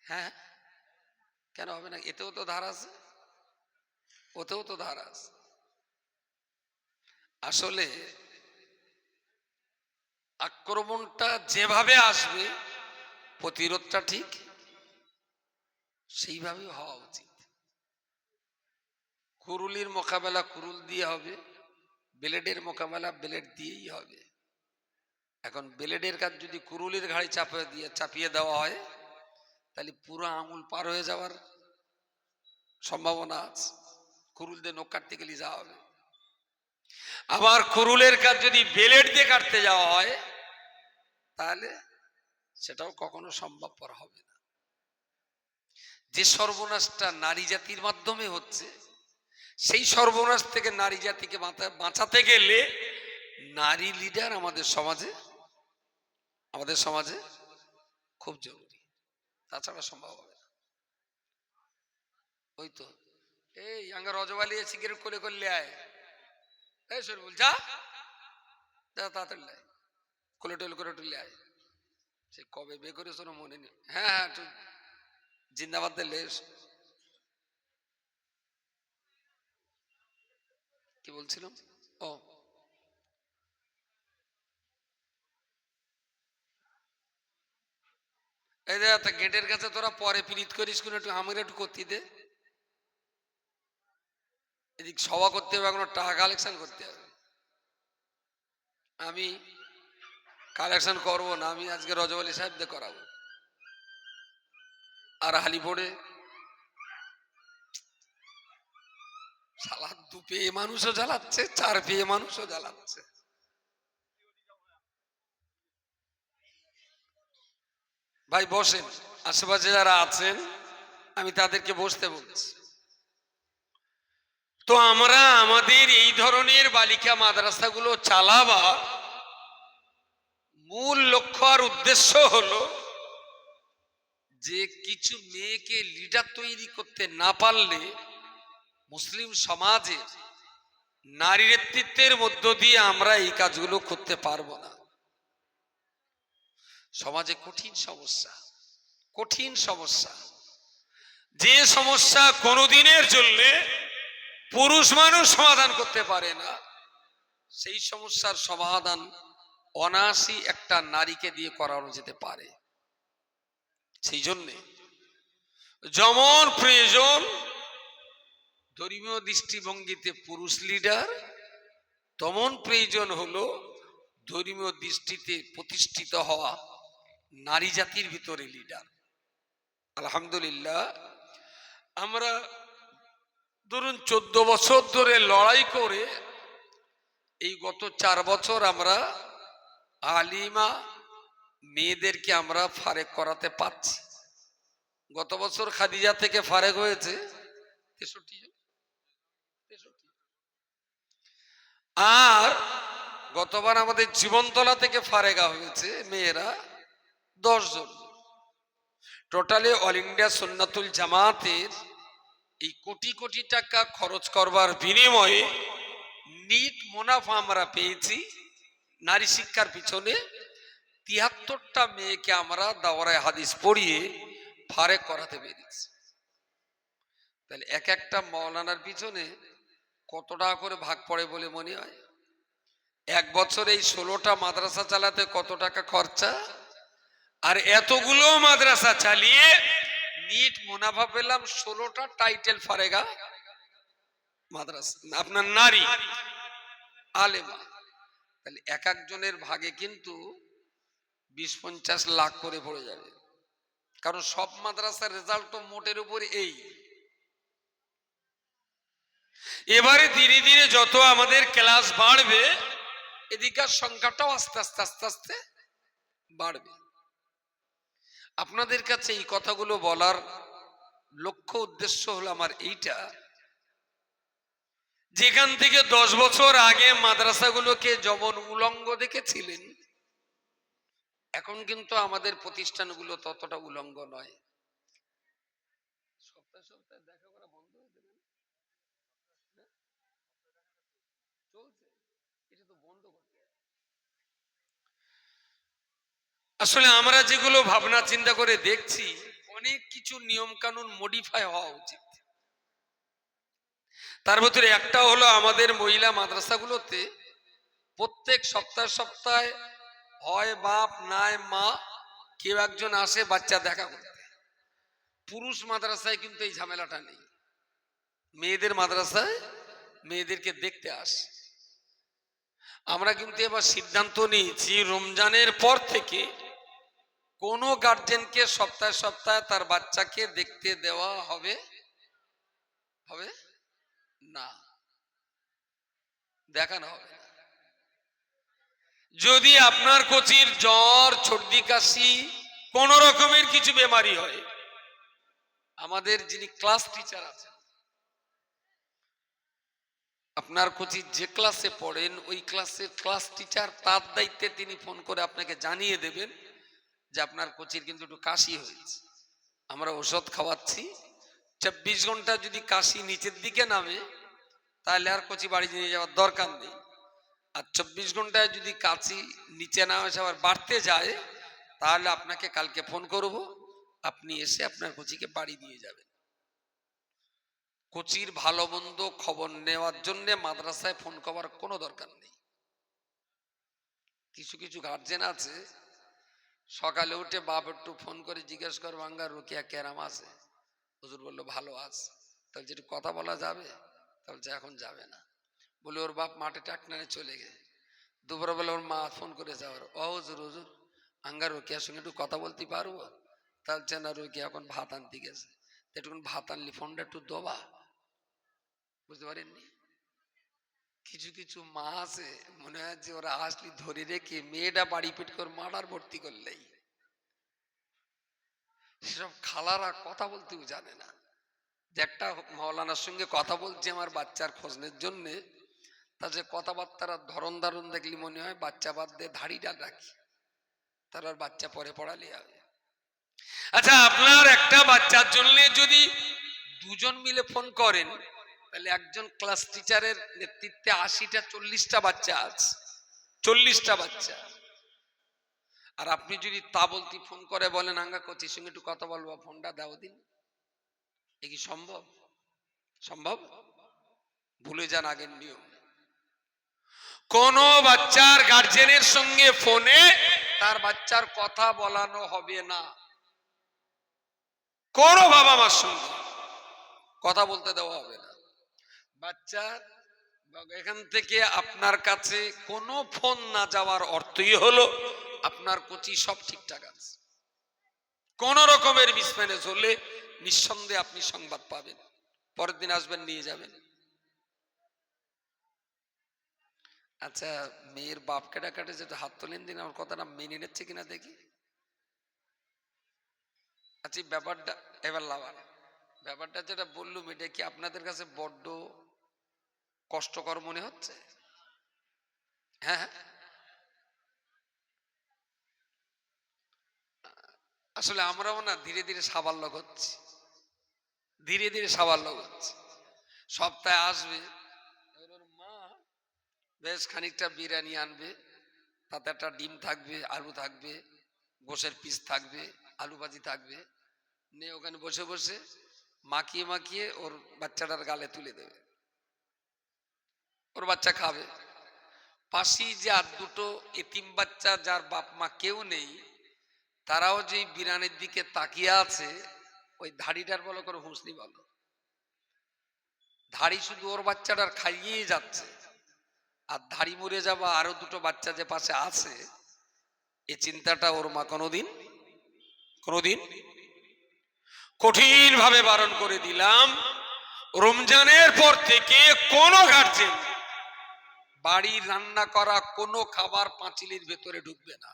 হ্যাঁ কেন হবে না? এতেও তো ধার আছে, ওতেও তো ধার আছে। আসলে আক্রমণটা যেভাবে আসবে প্রতিরোধটা ঠিক সেইভাবেই হওয়া উচিত। কুরুলির মোকাবেলা কুরুল দিয়ে হবে, ব্লেডের মোকাবেলা ব্লেড দিয়েই হবে। এখন ব্লেডের কাজ যদি কুরুলির ঘাড়ি চাপিয়ে দেওয়া হয় তাহলে পুরো আঙুল পার হয়ে যাওয়ার সম্ভাবনা আছে। কুরুল দিয়ে নখ কাটতে গেলে যাওয়া হবে। আবার কুরুলের কাজ যদি ব্লেড দিয়ে কাটতে যাওয়া হয় তাহলে সেটাও কখনো সম্ভবপর হবে না। যে সর্বনাশটা নারী জাতির মাধ্যমে হচ্ছে, সেই সর্বনাশ থেকে নারী জাতিকে বাঁচাতে গেলে নারী লিডার আমাদের সমাজে খুব জরুরি, তাছাড়া সম্ভব হবে না। ওই তো এই আঙ্গা রজবালি সিগারেট করে করলে আয়, এই শরীফুল যা তাড়াতাড়ি আয়, কোলে টোলে করে টুলে আয়। সে কবে বে করেছ না মনে নেই। হ্যাঁ হ্যাঁ একটু জিন্দাবাদ দিলে। কি বলছিলাম? ও এই যে গেটের কাছে তোরা পরে পিরিত করিস কোন, একটু আমার একটু করতে দে। এদিক সভা করতে হবে, এখন টাকা কালেকশন করতে হবে। আমি কালেকশন করবো না, আমি আজকে রজব আলী সাহেবদের করাবো। আর হালিপোড়ে সালা 2 পেয়ে মানুষও জ্বালাচ্ছে, 4 পেয়ে মানুষও জ্বালাচ্ছে। ভাই বসেন, আশেপাশে যারা আছেন আমি তাদেরকে বসতে বলছি। তো আমরা আমাদের এই ধরনের বালিকা মাদ্রাসাগুলো চালাবার মূল লক্ষ্য আর উদ্দেশ্য হলো যে কিছু মেয়েকে লিডার তৈরি করতে না পারলে মুসলিম সমাজের নারী নেতৃত্বের মধ্য দিয়ে আমরা এই কাজগুলো করতে পারবো না। সমাজে কঠিন সমস্যা, যে সমস্যা কোনোদিনের জন্য পুরুষ মানুষ সমাধান করতে পারে না, সেই সমস্যার সমাধান অনায়াসই একটা নারীকে দিয়ে করানো যেতে পারে। সেই জন্যে যেমন প্রয়োজন ধর্মীয় দৃষ্টিভঙ্গিতে পুরুষ লিডার, তেমন প্রয়োজন হলো ধর্মীয় দৃষ্টিতে প্রতিষ্ঠিত হওয়া নারী জাতির ভিতরে লিডার। আলহামদুলিল্লাহ আমরা ধরুন 14 বছর ধরে লড়াই করে এই গত 4 বছর আমরা আলিমা মেয়েদেরকে আমরা ফারেক করাতে পারছি। গত বছর খাদিজা থেকে ফারেক হয়েছে 63 জন, আর গতবার আমাদের জীবনতলা থেকে ফারেগা হয়েছে মেয়েরা 10 জন। টোটালি অল ইন্ডিয়া সুন্নাতুল জামাতের এই কোটি কোটি টাকা খরচ করবার বিনিময়ে নিট মুনাফা আমরা পেয়েছি নারী শিক্ষার পিছনে। 73টা মেয়েকে আমরা দাওরায়ে হাদিস পড়িয়ে ফারেক করাতে পেরেছি। তাহলে এক একটা মাওলানার পিছনে কত টাকা করে ভাগ পড়ে বলে মনে হয়? এক বছরে এই 16টা মাদ্রাসা চালাতে কত টাকা খরচা, আর এতগুলো মাদ্রাসা চালিয়ে নিট মুনাফা পেলাম 16টা টাইটেল ফারেগা মাদ্রাসা, আপনার নারী আলেমা। তাহলে এক একজনের ভাগে কিন্তু 20-50 লাখ করে পড়ে যাবে, কারণ সব মাদ্রাসার রেজাল্ট তো মোটের উপর এই। এবারে ধীরে ধীরে যত আমাদের ক্লাস বাড়বে এদিকার সংখ্যাটাও আস্তে আস্তে আস্তে আস্তে বাড়বে। আপনাদের কাছে এই কথাগুলো বলার লক্ষ্য উদ্দেশ্য হলো আমার এইটা, যেখান থেকে 10 বছর আগে মাদ্রাসাগুলোকে যেমন উলঙ্গ দেখেছিলেন, এখন কিন্তু আমাদের প্রতিষ্ঠানগুলো ততটা উলঙ্গ নয়। সপ্তাহে সপ্তাহে দেখা করা বন্ধ হয়ে যাবে, চলছে, এটা তো বন্ধ করতে হবে। আসলে আমরা যেগুলো ভাবনা চিন্তা করে দেখছি, অনেক কিছু নিয়ম কানুন মডিফাই হওয়া উচিত। তার ভিতরে একটা হলো আমাদের মহিলা মাদ্রাসাগুলোতে প্রত্যেক সপ্তাহে সপ্তাহে হয় বাপ নাই মা কেউ একজন আসে বাচ্চা দেখা করতে। পুরুষ মাদ্রাসায় কিন্তু এই ঝামেলাটা নেই, মেয়েদের মাদ্রাসায় মেয়েদেরকে দেখতে আসে। আমরা কিন্তু এবার সিদ্ধান্ত নিয়েছি রমজানের পর থেকে কোনো গার্জেনকে সপ্তাহে সপ্তাহে তার বাচ্চাকে দেখতে দেওয়া হবে হবে না, দেখানো হবে না। যদি আপনার কোচির জ্বর সর্দি কাশি কোন রকমের কিছু বেমারি হয়, আমাদের যিনি ক্লাস টিচার আছেন, আপনার কোচির যে ক্লাসে পড়েন ওই ক্লাসের ক্লাস টিচার তার দায়িত্বে তিনি ফোন করে আপনাকে জানিয়ে দেবেন যে আপনার কোচির কিন্তু একটু কাশি হয়েছে, আমরা ওষুধ খাওয়াচ্ছি। 24 ঘন্টা যদি কাশি নিচের দিকে নামে তাহলে আর কোচি বাড়ি নিয়ে যাওয়ার দরকার নেই, আর 24 ঘন্টায় যদি কাশি নিচে না এসে আবার বাড়তে যায় তাহলে আপনাকে কালকে ফোন করব, আপনি এসে আপনার কোচিকে বাড়ি দিয়ে যাবেন। কোচির ভালো মন্দ খবর নেওয়ার জন্য মাদ্রাসায় ফোন করার কোনো দরকার নেই। কিছু কিছু গার্জেন আছে সকালে উঠে বাপ একটু ফোন করে জিজ্ঞেস কর বাঙ্গা রুকিয়া কেরাম আছে, হুজুর বললো ভালো আছে, তাহলে যেটা কথা বলা যাবে, তাহলে এখন যাবে না। বলে ওর বাপ মাঠে ট্রাক্টরে চলে গে, দুপুরবেলা ওর মা ফোন করে যাওয়ার, ও হুজুর হুজুর আঙ্গা রুকিয়ার সঙ্গে একটু কথা বলতে পারবো, তাহলে না রুকিয়া এখন ভাত আনতে গেছে, একটু ভাত আনলি ফোনটা একটু দোবা। বুঝতে পারেননি? কিছু কিছু মা আছে মনে হয় যে ওরা আসলি ধরে রেখে মেয়েটা বাড়ি পেট করে মার্ডার ভর্তি করলেই, সেসব খালারা কথা বলতেও জানে না। যে একটা মাওলানার সঙ্গে কথা বলছে আমার বাচ্চার খোঁজনের জন্য, তা যে কথাবার্তার ধরন ধারণ দেখলি মনে হয় বাচ্চা বাদ দিয়ে ধাড়িটা রাখি, তার আর বাচ্চা পরে পড়ালে হবে। আচ্ছা, আপনার একটা বাচ্চার জন্য যদি দুজন মিলে ফোন করেন তাহলে একজন ক্লাস টিচারের নেতৃত্বে 80টা 40টা বাচ্চা আছে, 40টা বাচ্চা। আর আপনি যদি তা বলতে ফোন করে বলেন আঙ্গা কোচির সঙ্গে একটু কথা বলবো, ফোনটা দাও দিন, এ কি সম্ভব? সম্ভব? ভুলে যান আগের নিয়ম। কোন বাচ্চার গার্জেনের সঙ্গে ফোনে তার বাচ্চার কথা বলানো হবে না, কোন বাবা মার সঙ্গে কথা বলতে দেওয়া হবে না। বাচ্চার এখান থেকে আপনার কাছে কোনো ফোন না যাওয়ার অর্থই হলো আপনার কোচি সব ঠিকঠাক আছে। কোন রকমের মিসম্যানেজ হলে নিঃসন্দেহে আপনি সংবাদ পাবেন, পরের দিন আসবেন নিয়ে যাবেন। আচ্ছা, মেয়ের বাপকে ডাকাটে যেটা হাত তোলেন দিন, আমার কথাটা মেনে নিচ্ছে কিনা দেখি। আচ্ছা, ব্যাপারটা এবার লাভান, ব্যাপারটা যেটা বললুম এটা কি আপনাদের কাছে বড্ড কষ্টকর মনে হচ্ছে? হ্যাঁ হ্যাঁ। আসলে আমরাও না ধীরে ধীরে সাবাল্য করছি, ধীরে ধীরে সাবাল্য করছি। সপ্তাহে আসবে, এবার ওর মা বেশ খানিকটা বিরিয়ানি আনবে, তাতে একটা ডিম থাকবে, আলু থাকবে, গোশের পিস থাকবে, আলু ভাজি থাকবে, নিয়ে ওখানে বসে বসে মাখিয়ে মাখিয়ে ওর বাচ্চাটার গালে তুলে দেবে, ওর বাচ্চা খাবে। পাশেই যে আর দুটো এতিম বাচ্চা যার বাপ মা কেউ নেই, তারাও যে বিরিয়ানির দিকে তাকিয়ে আছে, ওই ধাড়িটার বলো করে হুঁসনি বলো, ধাড়ি শুধু ওর বাচ্চাটার খাইয়েই যাচ্ছে, আর ধাড়ি মরে যাওয়া আরো দুটো বাচ্চা যে পাশে আছে, এই চিন্তাটা ওর মা কোনোদিন কোনোদিন। কঠিন ভাবে বারণ করে দিলাম, রমজানের পর থেকে কোনো গার্জেন বাড়ির রান্না করা কোনো খাবার পাঁচিলের ভেতরে ঢুকবে না।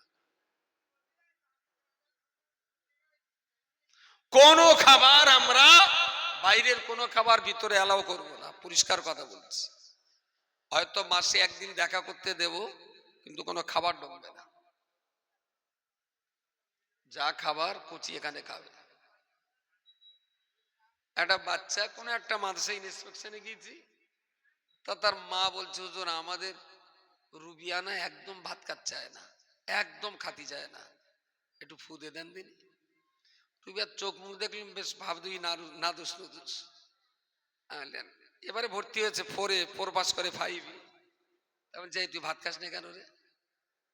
কোনো খাবার আমরা বাইরের কোনো খাবার ভিতরে অ্যালাউ করব না, পরিষ্কার কথা বলছি। হয়তো মাসে একদিন দেখা করতে দেব, কিন্তু কোনো খাবার ঢুকবে না। যা খাবার কচি এখানে খাবে। একটা বাচ্চা কোনো একটা মাদ্রাসা ইন্সপেকশনে গিয়েছি, তা তার মা বলছে, হুজুর আমাদের রুবিয়ানা একদম ভাত খাত চায় না, একদম খাতি চায় না, একটু ফুদে দেন দিন। রুবিয়ার চোখ মুখ দেখলাম বেশ ভাবদুই না দোষ নুদোষ। এবারে ভর্তি হয়েছে ফোর পাস করে 5। তারপর যাই, তুই ভাত খাস না কেন রে?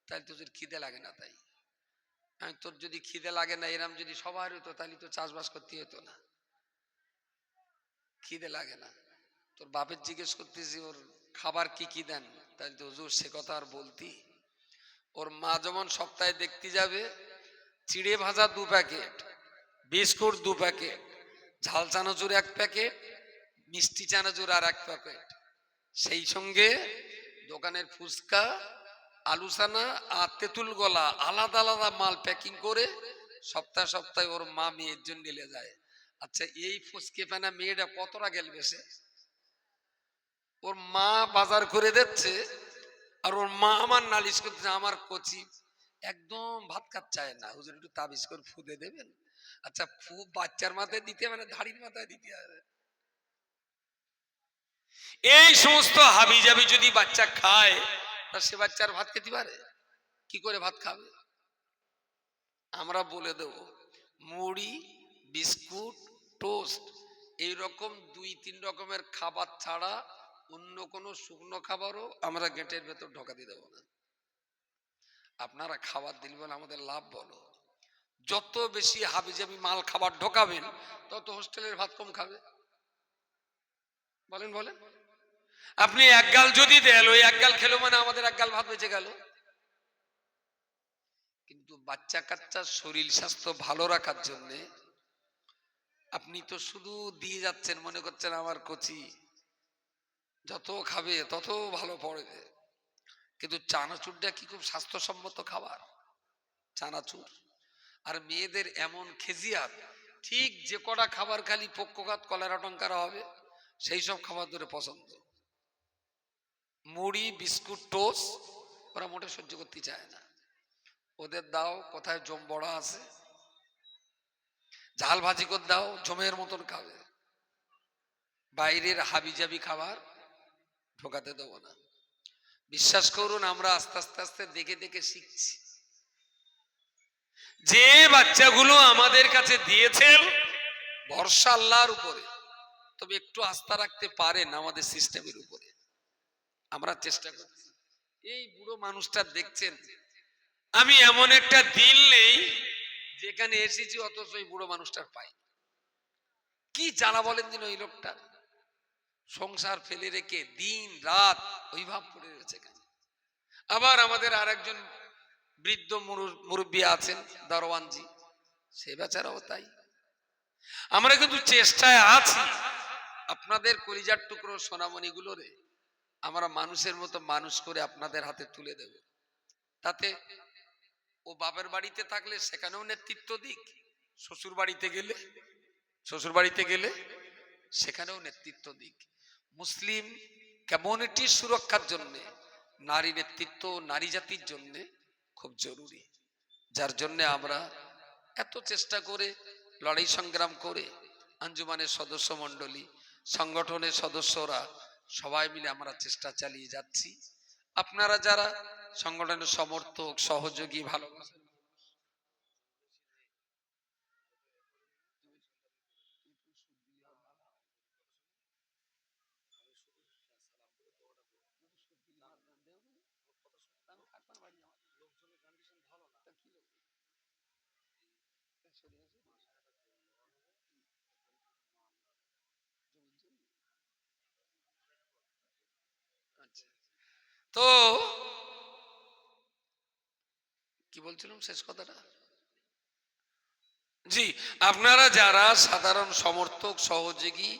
তাই তোর খিদে লাগে না? তাই আমি, তোর যদি খিদে লাগে না, এরম যদি সবার হতো তাহলে তো চাষবাস করতে হতো না। খিদে লাগে না, তোর বাপের জিজ্ঞেস করতেছি ওর খাবার কি কি দেন, তাহলে তো হুজুর সে কথা আর বলতি। ওর মা যেমন সপ্তাহে দেখতে যাবে, চিড়ে ভাজা 2 প্যাকেট, বিস্কুট 2 প্যাকেট, ঝাল চানাচুর 1 প্যাকেট, মিষ্টি চানাচুর আর 1 প্যাকেট, সেই সঙ্গে দোকানের ফুচকা, আলু চানা আর তেঁতুল গলা আলাদা আলাদা মাল প্যাকিং করে সপ্তাহে সপ্তাহে ওর মা মেয়ের জন্য নিয়ে যায়। আচ্ছা, এই ফুচকে ফেনা মেয়েটা কতটা গেলবে সে? ওর মা বাজার করে দিচ্ছে, আর ওর মা আমার নালিশ করতেছে, আমার কচি একদম ভাত খাত চায় না, হুজুর একটু তাবিজ করে ফুদে দেবেন। আচ্ছা, ফু বাচ্চার মাথায় দিতে মানে ধাড়ির মাথায় দিতে হবে? এই সমস্ত হাবি জাবি যদি বাচ্চা খায়, তা সে বাচ্চার ভাত খেতে পারে? কি করে ভাত খাবে? আমরা বলে দেব, মুড়ি, বিস্কুট, টোস্ট এইরকম 2-3 রকমের খাবার ছাড়া অন্য কোনো শুকনো খাবারও আমরা গেটের ভেতর ঢোকাতে দেব না। আপনারা খাবার দিলে বলে আমাদের লাভ বলো। যত বেশি হাবিজাবি মাল খাবার ঢোকাবেন, তত হোস্টেলের ভাত কম খাবে। বলেন বলেন। আপনি 1 গাল যদি দেন, ওই 1 গাল খেলো মানে আমাদের 1 গাল ভাত বেঁচে গেল। কিন্তু বাচ্চা কাচ্চার শরীর স্বাস্থ্য ভালো রাখার জন্য আপনি তো শুধু দিয়ে যাচ্ছেন, মনে করছেন আমার কচি যত খাবে তত ভালো পড়বে। কিন্তু চানাচুরটা কি খুব স্বাস্থ্যসম্মত খাবার? চানাচুর আর মেয়েদের এমন খেজিয়াত, ঠিক যে কটা খাবার খালি পক্ষঘাত কলেরা টঙ্কারা হবে, সেই সব খাবার ধরে পছন্দ। মুড়ি, বিস্কুট, টোস্ট ওরা মোটে সহ্য করতে চায় না। ওদের দাও কোথায় জম বড়া আছে, ঝাল ভাজি করে দাও, জমের মতন খাবে। বাইরের হাবিজাবি খাবার ঢোকাতে দেবো না। বিশ্বাস করুন, আমরা আস্তে আস্তে আস্তে দেখে দেখে শিখছি। যে বাচ্চাগুলো আমাদের কাছে দিয়েছেন, ভরসা আল্লাহর উপরে, তবে একটু আস্থা রাখতে পারেন আমাদের সিস্টেমের উপরে। আমরা চেষ্টা করছি। এই বুড়ো মানুষটা দেখছেন, আমি এমন একটা দিন নেই যেখানে এসেছি অথচ ওই বুড়ো মানুষটার পাই। কি জ্বালা বলেন দিন ওই লোকটা, সংসার ফেলে রেখে দিন রাত ওই ভাব পড়ে রয়েছে। আবার আমাদের আর একজন বৃদ্ধ মুরব্বী আছেন, দারোয়ানজি, সে বেচারাও তাই। আমরা কিন্তু চেষ্টায় আছি আপনাদের কলিজার টুকরো সোনামণি গুলোরে আমরা মানুষের মতো মানুষ করে আপনাদের হাতে তুলে দেব। তাতে ও বাপের বাড়িতে থাকলে সেখানেও নেতৃত্ব দিক, শ্বশুর বাড়িতে গেলে সেখানেও নেতৃত্ব দিক। মুসলিম কমিউনিটির সুরক্ষার জন্য নারী নেতৃত্ব নারী জাতির জন্য খুব জরুরি, যার জন্য আমরা এত চেষ্টা করে লড়াই সংগ্রাম করে আঞ্জুমানের সদস্য মণ্ডলী, সংগঠনের সদস্যরা সবাই মিলে আমরা চেষ্টা চালিয়ে যাচ্ছি। আপনারা যারা সংগঠনের সমর্থক, সহযোগী, ভালোবাসা, তো কি বলছিলাম শেষ কথাটা? জি, আপনারা যারা সাধারণ সমর্থক, সহযোগী,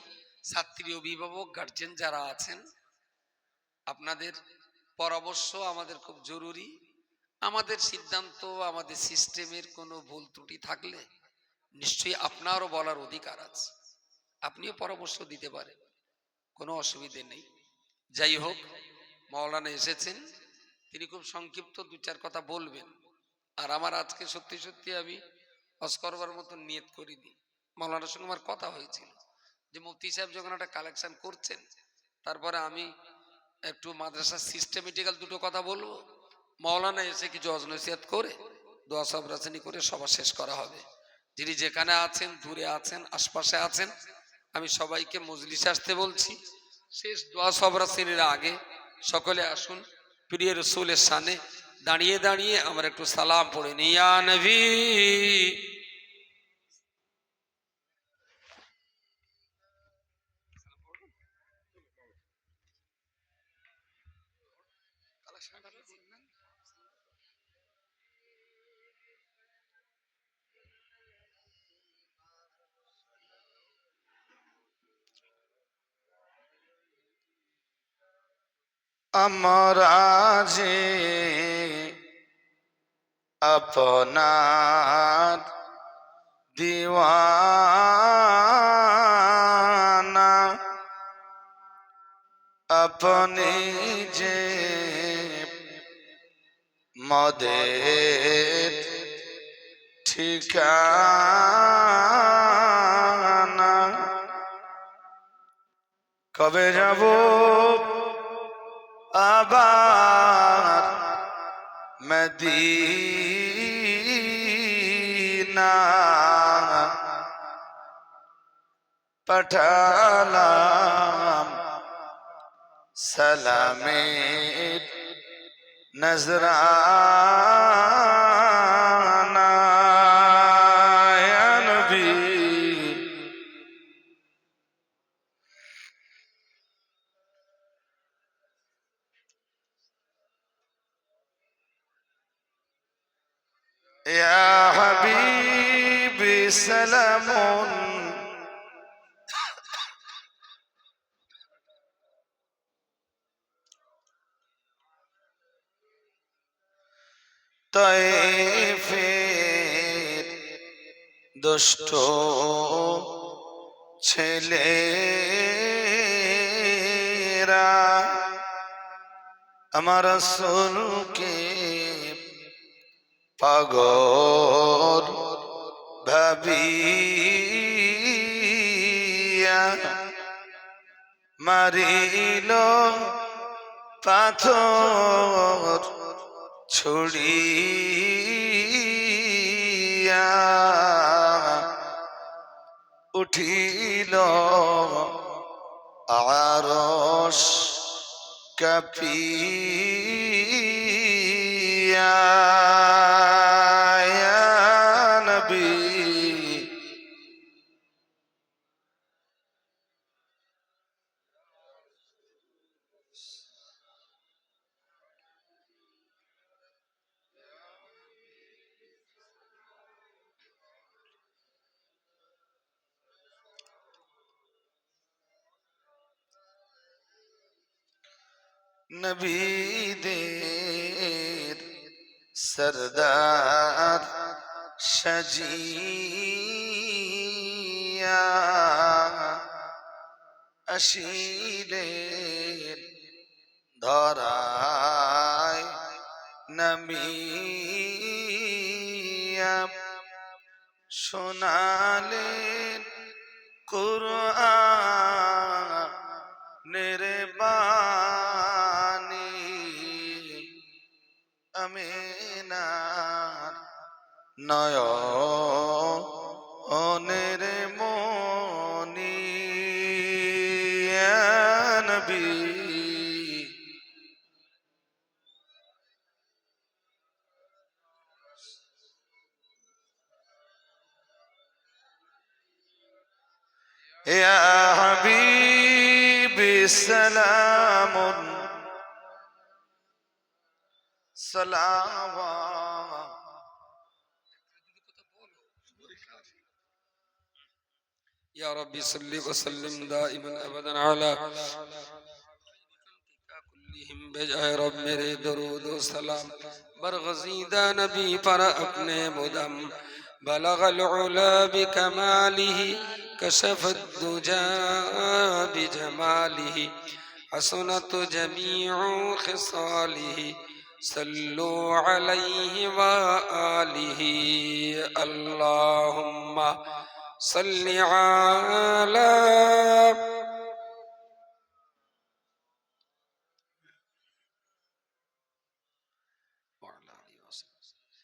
ছাত্রী, অভিভাবক, গার্জেন যারা আছেন, আপনাদের পরামর্শ আমাদের খুব জরুরি। আমাদের সিদ্ধান্ত, আমাদের সিস্টেমের কোনো ভুল ত্রুটি থাকলে নিশ্চয়ই আপনারও বলার অধিকার আছে, আপনিও পরামর্শ দিতে পারেন, কোনো অসুবিধে নেই। যাই হোক, মাওলানা এসেছেন, তিনি খুব সংক্ষিপ্ত দু চার কথা বলবেন। আর আমার আজকে সত্যি সত্যি আমি হজ করবার মতো নিয়ত করিনি। মাওলানার সঙ্গে আমার কথা হয়েছিল যে মুফতি সাহেব যখন একটা কালেকশন করছেন, তারপরে আমি একটু মাদ্রাসার সিস্টেমেটিক্যাল দুটো কথা বলবো, মাওলানা এসে কিছু অজনসিয়াত করে দোয়া সাবরাসানি করে সভা শেষ করা হবে। যিনি যেখানে আছেন, দূরে আছেন, আশপাশে আছেন, আমি সবাইকে মজলিসে আসতে বলছি। শেষ দোয়া সাবরাসানির আগে সকলে আসুন, প্রিয় রসুলের সামনে দাঁড়িয়ে দাঁড়িয়ে আমরা একটু সালাম পড়ে নিই। ইয়া নবী। আমরা যে আপনার দিওয়ানা, আপনি যে মদের ঠিকানা। কবে যাব আবার মদিনা, পাঠালাম সালামের নজরানা। ইয়া নবী, ইয়া হাবিবি সালামুন তায়েফের দুষ্ট ছেলেরা আমার রাসূলকে পাগল ভাবিয়া মারিল পাথর ছুড়িয়া, উঠিল আরশ কাঁপিয়া। ইয়া নবী, নবীদের সরদার সাজিয়া আসিলেন ধরায় নামিয়া শোনালেন কুরআনের বাণী আমিনার নয়নের মনি ইয়া নবী ইয়া হাবিবি সালামুন সালাওয়াত يا ربي صل وسلم دائما ابدا على كلهم بجائے رب میرے درود و سلام برغزیدہ نبی پر اپنے مدم بلغ العلا بکماله كشف الدجى بجماله حسنت جميع خصاله صلوا عليه وآله اللهم صل على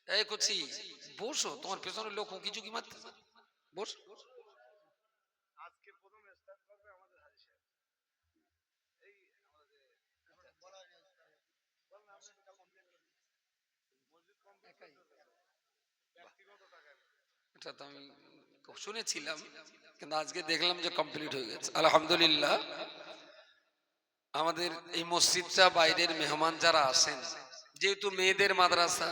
এই কুচি বসো, তোমার পেছনে লোক কিছু কি মারতে বসো। এটা তো আমি শুনেছিলাম, কিন্তু আজকে দেখলাম যে কমপ্লিট হয়ে গেছে। আলহামদুলিল্লাহ। আমাদের এই মসজিদটা বাইরের মেহমান যারা আসেন, যেহেতু মেয়েদের মাদ্রাসা,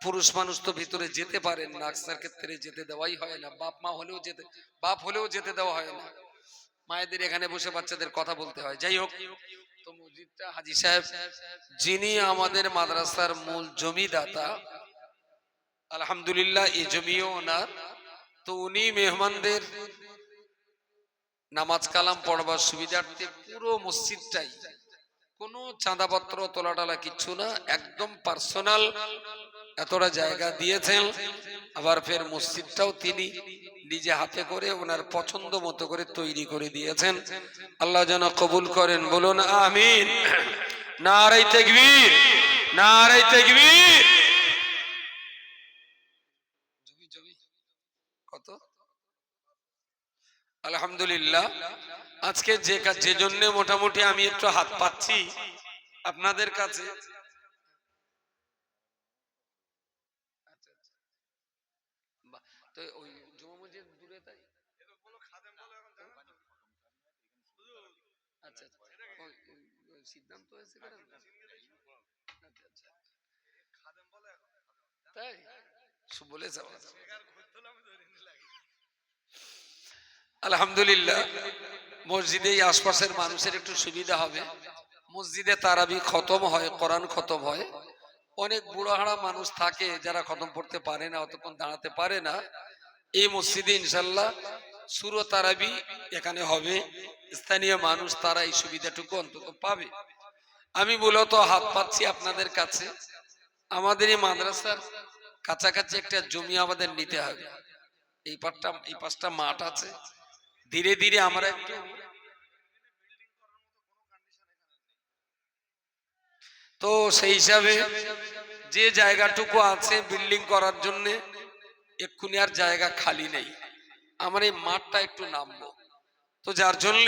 পুরুষ মানুষ তো ভিতরে যেতে পারেন না, আকসার ক্ষেত্রে যেতে দেওয়াই হয় না, বাপ হলেও যেতে দেওয়া হয় না, মায়েদের এখানে বসে বাচ্চাদের কথা বলতে হয়। যাই হোক, তো মসজিদটা হাজী সাহেব যিনি আমাদের মাদ্রাসার মূল জমিদাতা, আলহামদুলিল্লাহ এই জমিও ওনার, তো উনি মেহমানদের নামাজ কালাম পড়বার সুবিধার্থে পুরো মসজিদটাই, কোনো চাঁদাপত্র তোলাটালা কিচ্ছু না, একদম পার্সোনাল এতটা জায়গা দিয়েছেন। আবার ফের মসজিদটাও তিনি নিজে হাতে করে ওনার পছন্দ মতো করে তৈরি করে দিয়েছেন। আল্লাহ যেন কবুল করেন, বলুন আমিন। নারে তাকবীর, নারে তাকবীর। কত আলহামদুলিল্লাহ। আজকে যে জন্য মোটামুটি আমি একটু হাত পাচ্ছি আপনাদের কাছে, তো ওই জুমা মসজিদ দূরে, তাই আচ্ছা সিদ্ধান্ত হয়েছে, তাই বলে যাওয়া। আলহামদুলিল্লাহ। মসজিদে আশপাশের মানুষের একটু সুবিধা হবে। মসজিদে তারাবি খতম হয়, কোরআন খতম হয়, অনেক বুড়াহাড়া মানুষ থাকে যারা খতম পড়তে পারে না, অতক্ষণ দাঁড়াতে পারে না। এই মসজিদে ইনশাল্লাহ সুর তারাবি এখানে হবে, স্থানীয় মানুষ তারা এই সুবিধাটুকু অন্তত পাবে। আমি মূলত হাত পাচ্ছি আপনাদের কাছে, আমাদের এই মাদ্রাসার কাছাকাছি একটা জমি আমাদের নিতে হবে। এই পাশটা মাঠ আছে, ধীরে ধীরে আমরা একটু, তো সেই হিসাবে যে জায়গাটুকু আছে বিল্ডিং করার জন্য এক্ষুনি আর জায়গা খালি নেই, আমার এই মাঠটা একটু নামবো, তো যার জন্য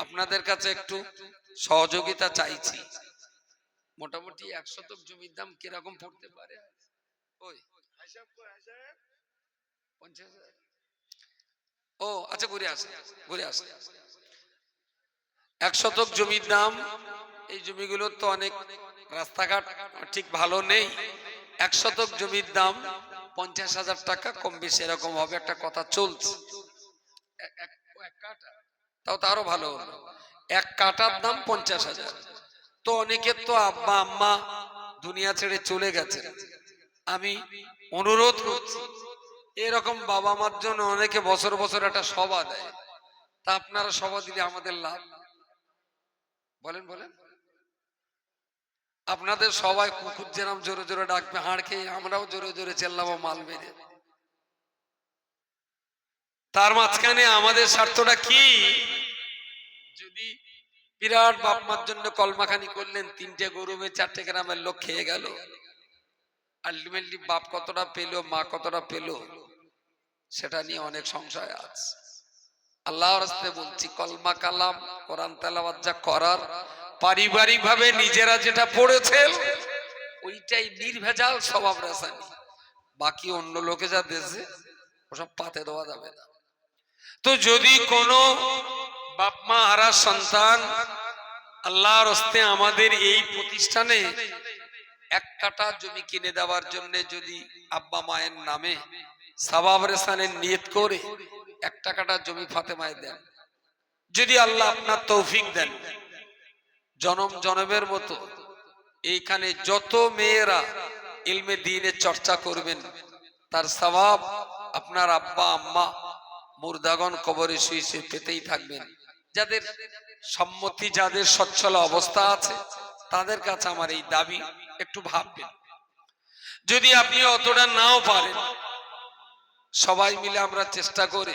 আপনাদের কাছে একটু সহযোগিতা চাইছি। মোটামুটি 1 শতক জমির দাম কিরকম পড়তে পারে? ওই 50,000। ও আচ্ছা, ঘুরে আসে 1 শতক জমির দাম, এই জমিগুলোর তো অনেক রাস্তাঘাট ঠিক ভালো নেই, 1 শতক জমির দাম 50,000 টাকা, কম বেশি এরকম হবে একটা কথা চলছে। তাও তো আরো ভালো হলো, 1 কাঠার দাম 50,000। তো অনেকের তো আব্বা আম্মা দুনিয়া ছেড়ে চলে গেছে, আমি অনুরোধ করছি, এরকম বাবা মার জন্য অনেকে বছর বছর একটা সভা দেয়, তা আপনারা সভা দিলে আমাদের লাভ, বলেন। আপনাদের সবাই কুকুর যেরাম জোরে জোরে ডাকবে হাড় খেয়ে আমরাও জোরে জোরে চেল্লাবো মাল মেরে। তার মাঝখানে আমাদের স্বার্থটা কি? যদি বিরাট বাপ মার জন্য কলমাখানি করলেন, 3টে গরু মেয়ে 4টে গ্রামের লোক খেয়ে গেল, আলটিমেটলি বাপ কতটা পেলো মা কতটা পেলো সেটা নিয়ে অনেক সংশয় আছে। আল্লাহর রাস্তায় বলছি, কলমা কালাম কোরআন তেলাওয়াত যা করার, পারিবারিক ভাবে নিজেরা যেটা পড়েছেন ওইটাই নির্ভেজাল স্বভাব রাসানি। বাকি অন্য লোকে যা দেশে ওসব পাতে দেওয়া যাবে না। তো যদি কোনো বাপ মা হারা সন্তান আল্লাহর হস্তে আমাদের এই প্রতিষ্ঠানে 1 কাঠা জমি কিনে দেওয়ার জন্য যদি আব্বা মায়ের নামে সওয়াব রেসানের নিয়ত করে 1 টাকাটা জমি ফাতেমায় দেন, যদি আল্লাহ আপনার তৌফিক দেন, জনম জনমের মতো এইখানে যত মেয়েরা ইলমে দ্বীনের চর্চা করবেন তার সওয়াব আপনার আব্বা আম্মা মুর্দাগণ কবরে শুয়ে শুয়ে পেতেই থাকবেন। যাদের সম্মতি, যাদের সচ্ছল অবস্থা আছে তাদের কাছে আমার এই দাবি, একটু ভাববেন। যদি আপনি অতটা নাও পারেন, সবাই মিলে আমরা চেষ্টা করে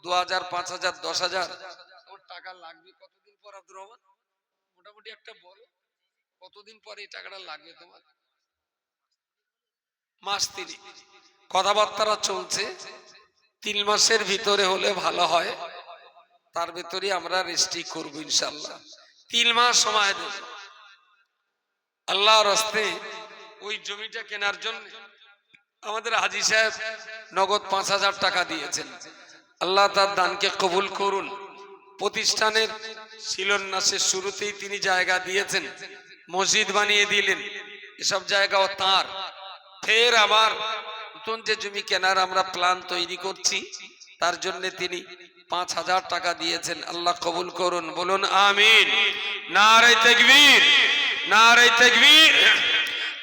2000, 5000, 10,000 ওর টাকা লাগবে কতদিন পর? আব্দুর রহমান মোটামুটি একটা বলো, কতদিন পরে এই টাকাটা লাগবে তোমার? মাস 3 কথাবার্তা চলছে, 3 মাসের ভিতরে হলে ভালো হয়। তার ভেতরে আমরা রেজিস্ট্রি করবো ইনশাআল্লাহ। 3 মাস সময় দেব আল্লাহর হস্তে। ওই জমিটা কেনার জন্য আমাদের হাজী সাহেব নগদ 5,000 টাকা দিয়েছেন। আল্লাহ তার দানকে কবুল করুন। প্রতিষ্ঠানের শিলান্যাসের শুরুতেই তিনি জায়গা দিয়েছেন, মসজিদ বানিয়ে দিলেন, এসব জায়গাও তার। ফের আবার নতুন যে জমি কেনার আমরা প্ল্যান তৈরি করছি তার জন্য তিনি 5,000 টাকা দিয়েছেন। আল্লাহ কবুল করুন, বলুন আমিন। নারে তাকবীর, নারে তাকবীর।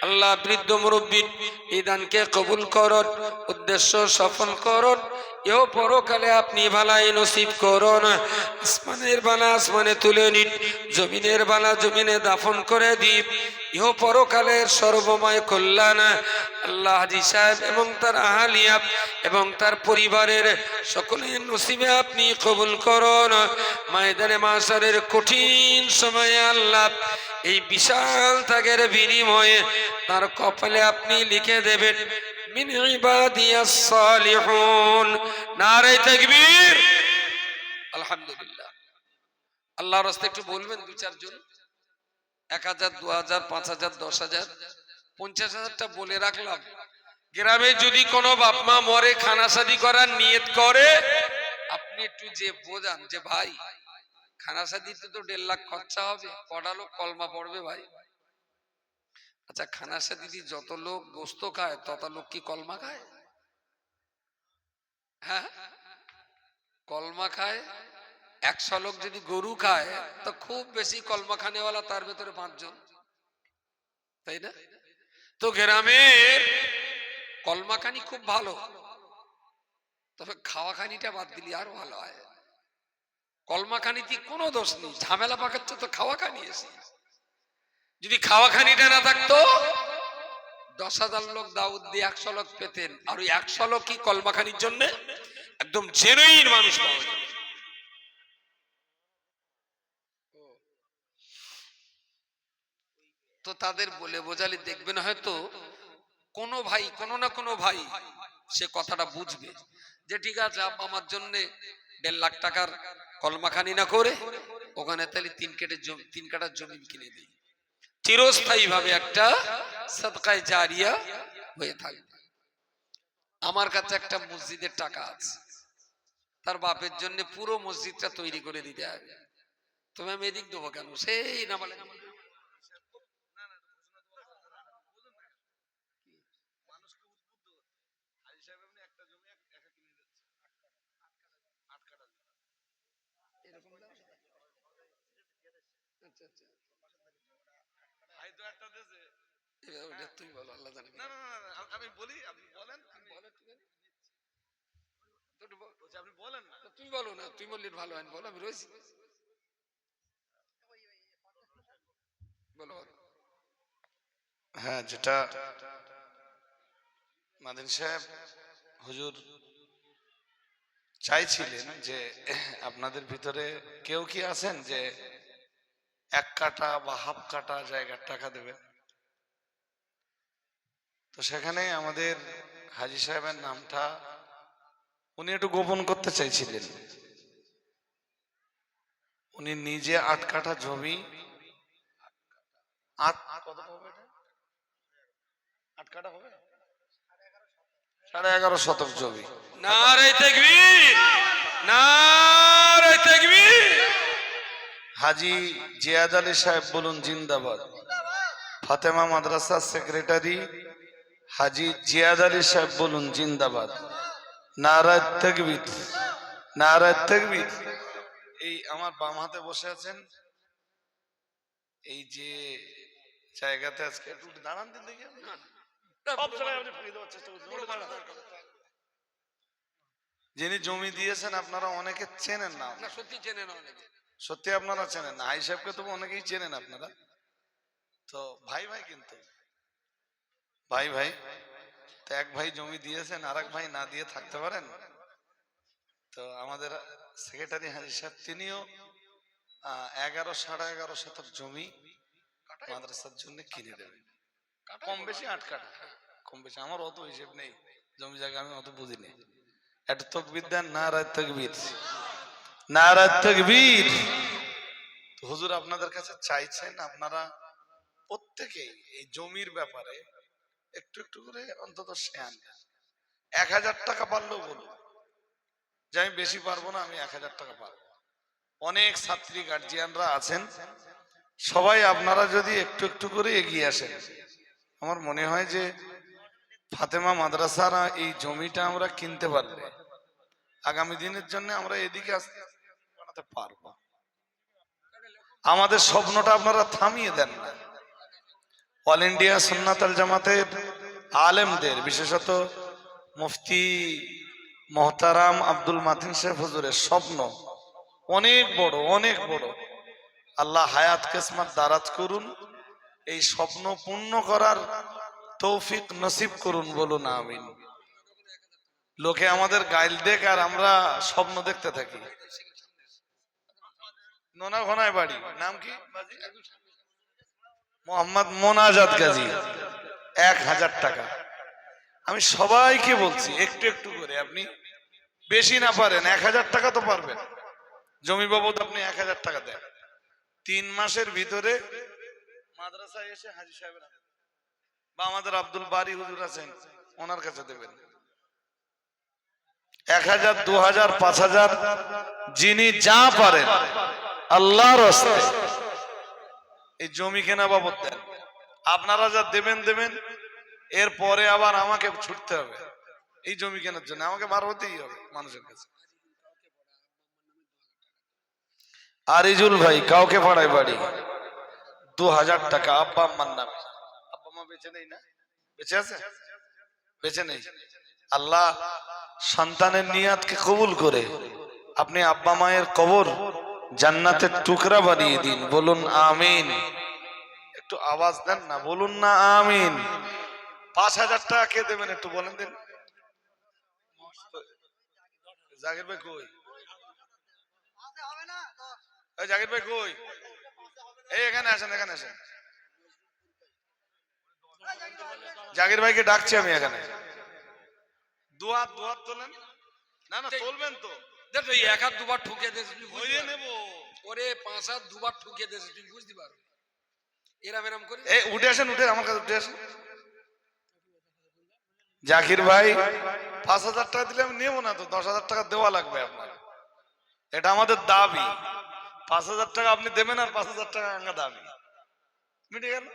আল্লাহ বৃদ্ধ মুরব্বীর এই দানকে কবুল করুন, উদ্দেশ্য সফল করুন, এও পরকালে আপনি ভালাই নসিব করুন। আসমানের বালা আসমানে তুলে নিন, জমিনের বালা জমিনে দাফন করে দিন, এও পরকালের সর্বময় কল্যাণ আল্লাহ হাজী সাহেব এবং তার আহালিয়া এবং তার পরিবারের সকলের নসিবে আপনি কবুল করুন। ময়দানে মাশারের কঠিন সময়ে আল্লাহ এই বিশাল ত্যাগের বিনিময়ে তার কপালে আপনি লিখে দেবেন মিন ইবাদিয়াস সালিহুন। নারে তাকবীর, আলহামদুলিল্লাহ। আল্লাহর রাস্তায় একটু বলবেন 2-4 জন, 1,000, 2,000, 5,000, 10,000, 50,000টা বলে রাখলাম। গ্রামে যদি কোনো বাপ মা মরে খানা শাদি করার নিয়ত করে, আপনি একটু যে বোঝান যে ভাই খানা শাদিতে তো 1.5 লাখ খরচা হবে, কটা লোক কলমা পড়বে ভাই? আচ্ছা, খানা শাদিতে যত লোক গোস্ত খায় তত লোক কি কলমা খায়? হ্যাঁ, কলমা খায়। 100 লোক যদি গরু খায় তো খুব বেশি কলমা খানেওয়ালা তার ভেতরে 5 জন, তাই না? তো গ্রামের কলমা খানি খুব ভালো, তবে খাওয়া খানিটা বাদ দিলে আরো ভালো হয়। কলমা খানিতে কোনো দোষ নেই, ঝামেলা পাকাচ্ছে তো খাওয়া খানি এসে। যদি খাওয়া খানিটা না থাকতো, 10,000 লোক দাউদ দিয়ে 100 লোক পেতেন, আর ওই 100 লোক কি কলমা খানির জন্য একদম জেনুইন মানুষ পাওয়া যায়। তো তাদের বলে বোঝালে দেখবেন হয়তো কোনো ভাই, কোনো না কোনো ভাই সে কথাটা বুঝবে যে ঠিক আছে আমার জন্য 1.5 লাখ টাকার কলমাখানি না করে ওখানে তাহলে 3 কাঠা জমি কিনে দিই, চিরস্থায়ী ভাবে একটা সাদকায়ে জারিয়া হয়ে থাকবে। আমার কাছে একটা মসজিদের টাকা আছে, তার বাপের জন্য পুরো মসজিদটা তৈরি করে দিতে হবে, তুমি আমি এদিক দেবো কেন? সেই না বলে তুমি বলো, আল্লাহ জানে। আমি বলি, আপনি বলেন। আপনি বলেন না, তুমি বলো না, তুমি বললে ভালো হয়, বলো, আমি রয়েছি, বলো। হ্যাঁ, যেটা মাদিন সাহেব হুজুর চাইছিলেন যে আপনাদের ভিতরে কেউ কি আছেন যে 1 কাঠা বা হাফ কাঠা জায়গার টাকা দেবেন? তো সেখানে আমাদের হাজী সাহেবের নামটা উনি একটু গোপন করতে চাইছিলেন। উনি নিজে 8 কাঠা জমি, কতটা হবে এটা? 8 কাঠা হবে, 11.5 শতক জমি। নারে তাকবীর, নারে তাকবীর। হাজী জিয়াদ আলী সাহেব বলুন জিন্দাবাদ। ফাতেমা মাদ্রাসার সেক্রেটারি হাজী জিয়াদ আলী সাহেব বলুন জিন্দাবাদ। নারায়ে তাকবীর, নারায়ে তাকবীর। এই আমার বাম হাতে বসে আছেন, এই যে জায়গাতে আজকে একটু দাঁড়ান দিন দেখি। সব জায়গায় আপনি ফাঁকি দেওয়ার চেষ্টা করছেন। যিনি জমি দিয়েছেন আপনারা অনেকে চেনেন না, না সত্যি চেনে না অনেকে। সত্যি আপনারা চেনেন না। হাই সাহেবকে তো অনেকেই চেনেন আপনারা। তো ভাই ভাই, কিন্তু ভাই ভাই, তো এক ভাই জমি দিয়েছেন, আর এক ভাই না দিয়ে থাকতে পারেন? তো আমাদের সেক্রেটারি হাজী সাহেব তিনিও 11 11.5 শতক জমি মাদ্রাসার জন্য কিনে দেবেন। কম বেশি 8 কাঠা, কম বেশি। আমার অত হিসেব নেই, জমি জায়গা আমি অত বুঝি নেই। একটা তাকবীর দেন, নারায়ে তাকবীর, নারায়ে তাকবীর। তো হুজুর আপনাদের কাছে চাইছেন আপনারা প্রত্যেকেই এই জমির ব্যাপারে একটু একটু করে অন্তত শেয়ান। 1000 টাকা পারলেও বলুন যে আমি বেশি পারবো না, আমি 1000 টাকা পারবো। অনেক ছাত্রী গার্জিয়ানরা আছেন, সবাই আপনারা যদি একটু একটু করে এগিয়ে আসেন, আমার মনে হয় যে ফাতেমা মাদ্রাসার এই জমিটা আমরা কিনতে পারলে আগামী দিনের জন্য আমরা এদিকে বানাতে পারবো। আমাদের স্বপ্নটা আপনারা থামিয়ে দেন না। অল ইন্ডিয়া সুন্নাত আল জামাতের আলেমদের, বিশেষত মুফতি মোহতারাম আব্দুল মাতিন সাহেব হুজুরের স্বপ্ন অনেক বড়, অনেক বড়। আল্লাহ হায়াত কিসমত দারাজ করুন, এই স্বপ্ন পূর্ণ করার তৌফিক নসিব করুন, বলুন আমিন। লোকে আমাদের গাইল দেখ আর আমরা স্বপ্ন দেখতে থাকি। নোনা ঘনায় বাড়ি, নাম কি? মোহাম্মদ মোনাজাত গাজী, 1000 টাকা। আমি সবাইকে বলছি একটু একটু করে, আপনি বেশি না পারেন 1000 টাকা তো পারবেন। জমি বাবদ আপনি 1000 টাকা দেন, 3 মাসের ভিতরে মাদ্রাসায় এসে হাজী সাহেবের হাতে বা আমাদের আব্দুল বারী হুজুর আছেন ওনার কাছে দেবেন। 1000, 2000, 5000 যিনি যা পারেন আল্লাহর রাস্তায় এই জমি কেনা বাবদ দেন। আপনারা যা দেবেন দেবেন, এরপরে আবার আমাকে ছুটতে হবে এই জমি কেনার জন্য, আমাকে বার হতেই হবে মানুষের কাছে। আরিজুল ভাই কাউকে পাড়ায় বাড়ি, 2000 টাকা আব্বা আম্মার নামে। আব্বা মা বেঁচে নেই না? বেঁচে আছে? বেঁচে নেই। আল্লাহ সন্তানের নিয়াতকে কবুল করে আপনি আব্বা মায়ের কবর জান্নাতের টুকরা বানিয়ে দিন, বলুন আমিন। একটু আওয়াজ দেন না, বলুন না আমিন। 5000 টাকা কে দেবেন একটু বলেন দিন। জাকির ভাই কই? এই জাকির ভাই কই? এই এখানে আসেন, এখানে আসেন। জাকির ভাইকে ডাকছি আমি এখানে। দুহাত তোলেন। না না তোলবেন তো। দেখ এই 1 হাত দুবার ঠুকে দিয়েছে, তুই বুঝতে হইয়ে পারবি? নেব। ওরে 5 হাত দুবার ঠুকে দিয়েছে, তুই বুঝতে পারবি? এরাম এরাম করে এই উঠে আসেন, উঠে আমার কাছে উঠে আসেন। জাকির ভাই 5000 টাকা দিলে আমি নেবো না তো, 10,000 টাকা দেওয়া লাগবে আপনার, এটা আমাদের দাবি। 5000 টাকা আপনি দেবেন আর 5000 টাকা আঙ্গা দাবি, মিটে গেল।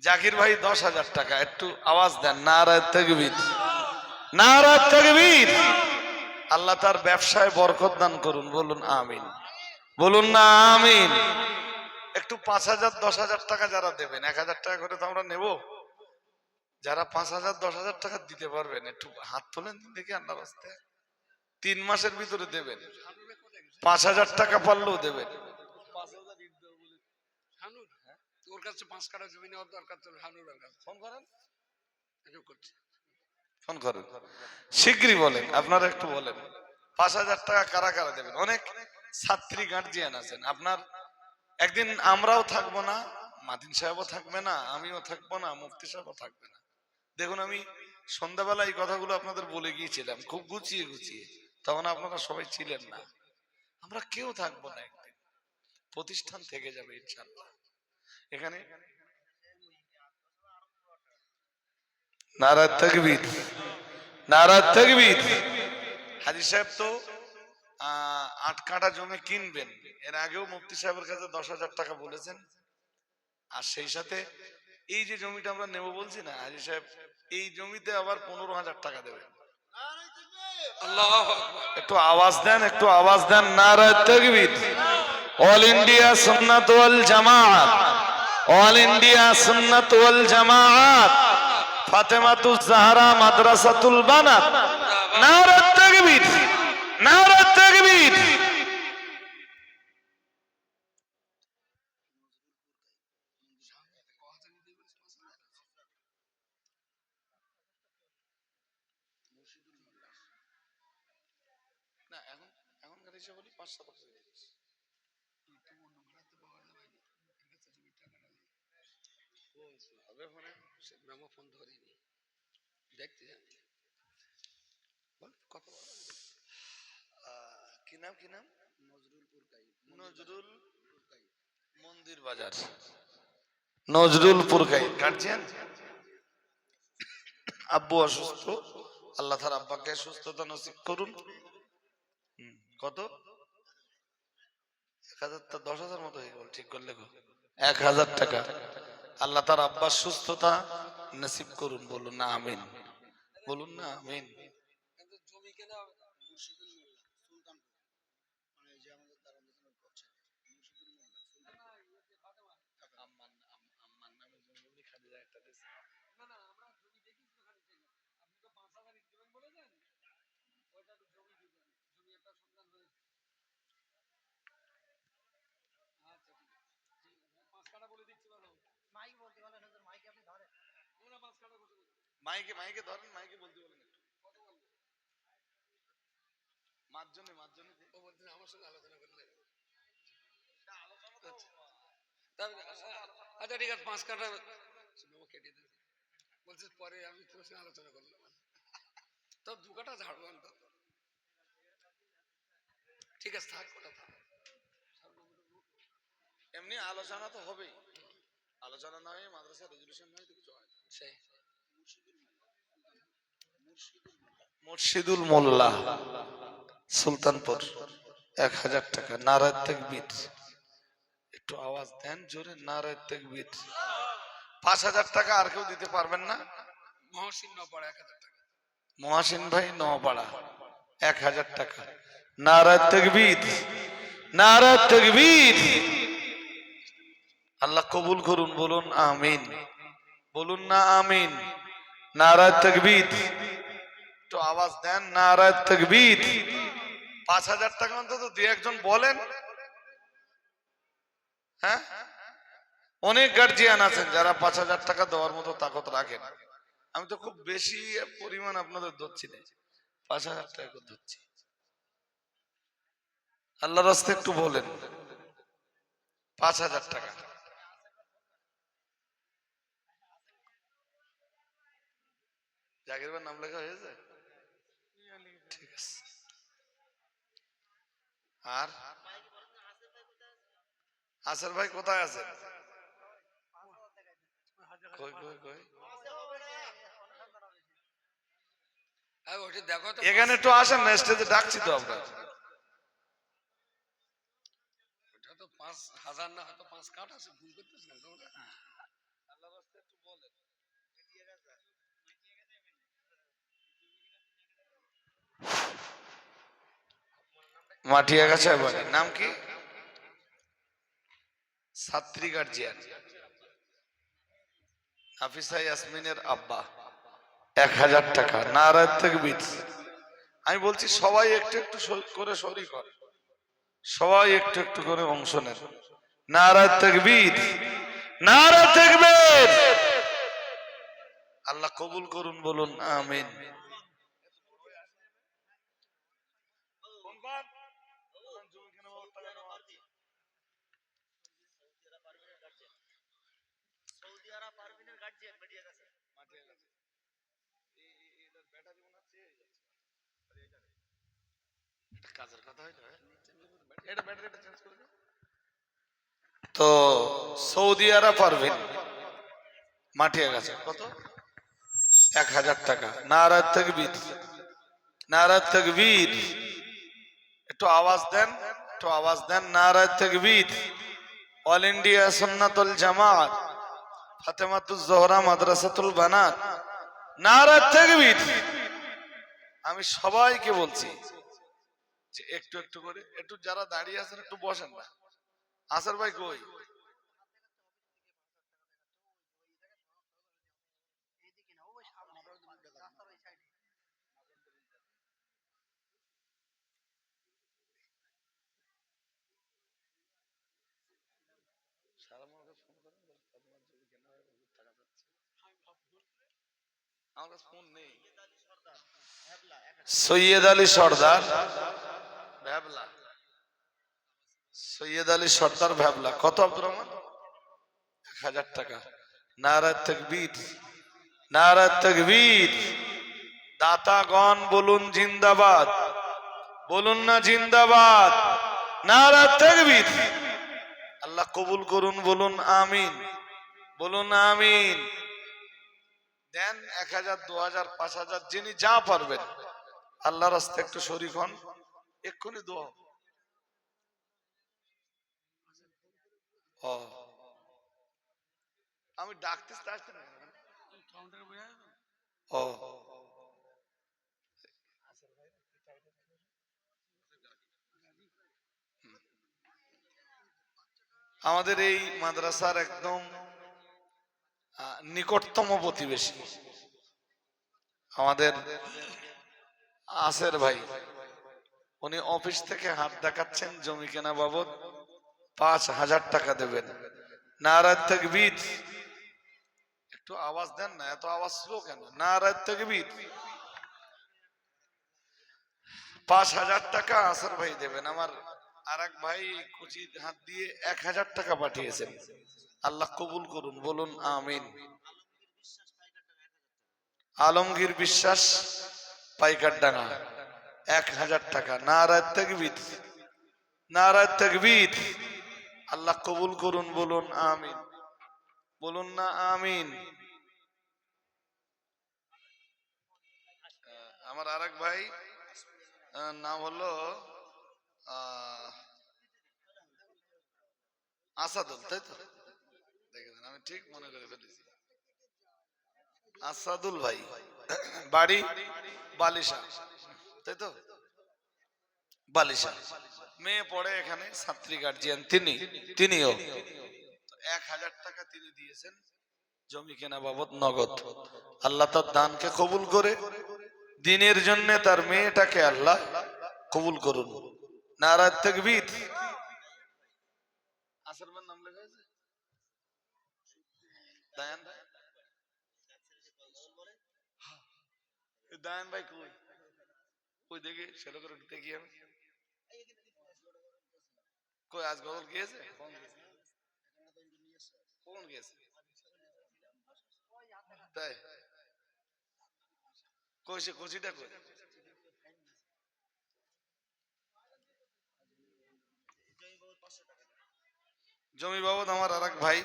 জাকির ভাই 10,000 টাকা, একটু আওয়াজ দেন, নারায়ে তাকবীর, নারায়ে তাকবীর। আল্লাহ তার ব্যবসায় বরকত দান করুন, বলুন আমিন, বলুন না আমিন। একটু 5000, 10,000 টাকা যারা দেবেন, 1000 টাকা করে তো আমরা নেব। যারা 5000, 10,000 টাকা দিতে পারবেন একটু হাত তোলেন দেখি আল্লাহর রাস্তায়। 3 মাসের ভিতরে দেবেন, 5000 টাকা পারলেও দেবেন। ওর কাছে 5 কাঠা জমি নেওয়ার দরকার তো হানুরের কাছে। ফোন করেন, এসব করছে। ফোন করেন, শিগগিরই বলেন, আপনারা একটু বলেন 5,000 টাকা কারা কারা দেবেন। অনেক ছাত্রী গার্জিয়ান আছেন, আপনার একদিন আমরাও থাকবো না, মাদিন সাহেবও থাকবে না, আমিও থাকবো না, মুফতি সাহেবও থাকবে না। দেখুন আমি সন্ধ্যাবেলা এই কথাগুলো আপনাদের বলে গিয়েছিলাম খুব গুছিয়ে গুছিয়ে, তখন আপনারা সবাই ছিলেন না। আমরা কেউ থাকবো না, একদিন প্রতিষ্ঠান থেকে যাবে ইনশাআল্লাহ। এখানে নারায়ে তাকবীর, নারায়ে তাকবীর। হাজী সাহেব তো 8 কাঠা জমি কিনবেন, এর আগেও মুফতি সাহেবের কাছে 10,000 টাকা বলেছেন। আর সেই সাথে এই যে জমিটা আমরা নেব বলছি না, হাজী সাহেব এই জমিতে আবার 15,000 টাকা দেবেন। আল্লাহু আকবার। একটু আওয়াজ দেন, একটু আওয়াজ দেন, নারায়ে তাকবীর। অল ইন্ডিয়া সুন্নাত ওয়াল জামাত, অল ইন্ডিয়া সুন্নাত ওয়াল জামাত, ফাতেমাতুজ জাহরা মাদ্রাসাতুল বানাত। নারায়ে তাকবীর, নারায়ে তাকবীর। না এখন এখনকার হিসেবে বলি 5-7 টাকা দিয়েছি। হবে ফোনে, সে গ্রামোফোন ধরিনি, দেখতে জানি। বল কথা বল। কি নাম, কি নাম? নজরুল মন্দির বাজার, নজরুল পুরকাই কাটছেন। আব্বু অসুস্থ, আল্লাহ তাআলা আব্বাকে সুস্থতা নসিব করুন। কত? 1,000 টা 10,000 মতো হয়ে গেল, ঠিক করলে গো 1,000 টাকা। আল্লাহ তাআলা আব্বার সুস্থতা নসিব করুন, বলুন না আমিন, বলুন না আমিন। কিন্তু জমি কেনা হবে না। মুর্শিদুল মোল্লা সুলতানপুর, মানে এই যে আমাদের দারুল করছে মুর্শিদুল মোল্লা সুলতানপুর। আম্মার নামে জমি খাদিজা একটা দিয়েছে। না না, আমরা জমি দেখি তো খালি চাই না। আপনি তো 5,000 দিবেন বলেছেন, ওইটা তো জমি দিবেন, জমি একটা সন্ধান হয়েছে। আচ্ছা ঠিক আছে, ঠিক আছে 5 কাঠা বলে দিচ্ছি। ভালো মাইক বলতে বলেন, মাইকে আপনি ধরেন, আমরা 5 কাঠা করতে বলছি। মাইকে মাইকে ধরেন, মাইকে বলতে বলেন একটু। কত বলবো? মাঝজনে ও বলতে আমার সঙ্গে আলোচনা করলে আচ্ছা ঠিক আছে 5 কাঠা কেটে দিন বলছিস, পরে আমি তোর সঙ্গে আলোচনা করলাম। তো 2 কাঠা ঝাড়বো তো, ঠিক আছে থাক, ওটা থাক। এমনি আলোচনা তো হবেই, আলোচনা না হয়ে মাদ্রাসা রেজুলেশন নয় তো কিছু হয় না। সেই মুর্শিদুল মোল্লা সুলতানপুর 1,000 টাকা। নারায়ে তাকবীর, একটু আওয়াজ দেন জোরে, নারায়ে তাকবীর। 5,000 টাকা আর কেউ দিতে পারবেন না? মহসিন নপাড়া 1,000 টাকা। মহাসিন ভাই নওপাড়া 1,000 টাকা। নারায়ে তাকবীর, নারায়ে তাকবীর। আল্লাহ কবুল করুন, বলুন আমিন, বলুন না আমিন। নারায়ে তাকবীর, একটু আওয়াজ দেন, নারায়ে তাকবীর। 5,000 টাকা অন্তত 2-1 বলেন। হ্যাঁ, অনেক গার্জিয়ান আছেন যারা 5,000 টাকা দেওয়ার মতো তাকত রাখেন। আমি তো খুব বেশি পরিমাণ আপনাদের ধরছি না, 5,000 টাকা করে ধরছি। আল্লাহর রাস্তায় একটু বলেন 5,000 টাকা। জাকির ভাইয়ের নাম লেখা হয়েছে? ঠিক আছে। আর আসর ভাই কোথায় আছেন? কই কই কই? ওইটা দেখো তো, এখানে একটু আসেন না, স্টেজে ডাকছি তো আপনার। ওটা তো 5,000 না, হয়তো 5 কাঠ আছে, ভুল করতেছেন তোমরা। মাটিয়া গাছা বাড়ি, নাম কি? ছাত্রী গার্জিয়ান হাফিজা ইয়াসমিনের আব্বা 1,000 টাকা। নারায়ে তাকবীর। আমি বলছি সবাই একটু একটু করে শরীক হন, সবাই একটু একটু করে অংশ নেন। নারায়ে তাকবীর, নারা তাকবীর। আল্লাহ কবুল করুন, বলুন আমিন। তো সৌদি আরব পারবেন মাটিয়া গেছে কত 1000 টাকা। নারা তাকবীর, নারা তাকবীর। একটু আওয়াজ দেন, একটু আওয়াজ দেন। নারা তাকবীর। অল ইন্ডিয়া সুন্নাতুল জামাত ফাতেমাতুজ জোহরা মাদ্রাসাতুল বানাত। নারা তাকবীর। আমি সবাইকে বলছি যে একটু একটু করে, একটু যারা দাঁড়িয়ে আছেন একটু বসেন না। আসর ভাই কই? সৈয়দ আলী সর্দার ভ্যাবলা, সৈয়দ আলী সর্দার ভ্যাবলা। কত আব্দুর রহমান? 1000 টাকা। নারা তাকবীর, নারা তাকবীর। দাতাগণ বলুন জিন্দাবাদ, বলুন না জিন্দাবাদ। নারা তাকবীর। আল্লাহ কবুল করুন, বলুন আমিন, বলুন আমিন। দেন 1000, 2000, 5000, যিনি যা পারবেন আল্লাহর রাস্তে একটু শরীক হন, এক্ষুনি দোয়া। ও আমি ডাকতেছি তা আসতে না। ও আমাদের এই মাদ্রাসার একদম নিকটতম প্রতিবেশী আমাদের আসের ভাই, উনি অফিস থেকে হাত দেখাচ্ছেন জমি কেনা বাবদ 5000 টাকা দেবেন। নারা তাকবীর। একটু আওয়াজ দেন না, এত আওয়াজ স্লো কেন? নারা তাকবীর। 5000 টাকা আসর ভাই দেবেন। আমার আরেক ভাই কুচি হাত দিয়ে 1000 টাকা পাঠিয়েছেন। আল্লাহ কবুল করুন, বলুন আমিন। আলমগীর বিশ্বাস পাইকার ডাঙ্গা 1000 টাকা। নারা তাকবীর, নারা তাকবীর। আল্লাহ কবুল করুন, বলুন আমিন, বলুন না আমিন। আমার আরেক ভাই নাম হলো আসাদুল, তাই তো? দেখেন আমি ঠিক মনে করে ফেলেছি, আসাদুল ভাই, বাড়ি বালিশা, তাই তো? বালিশা। মেয়ে পড়ে এখানে, ছাত্রী গার্জিয়ান তিনিও 1000 টাকা তিনি দিয়েছেন জমি কেনা বাবদ নগদ। আল্লাহ তার দানকে কবুল করে দিনের জন্য তার মেয়েটাকে আল্লাহ কবুল করুন। নারা তাকবীর। আসর ভাইয়ের নাম লেখা আছে? দায়ান ভাই, দায়ান ভাই কই? কই দেখি, সেটা করে দেখি আমি। কই আজ গজল গিয়েছে? কোন গিয়েছে? তাই কইছে, কচিটা কই? জমি বাবদ আমার আরেক ভাই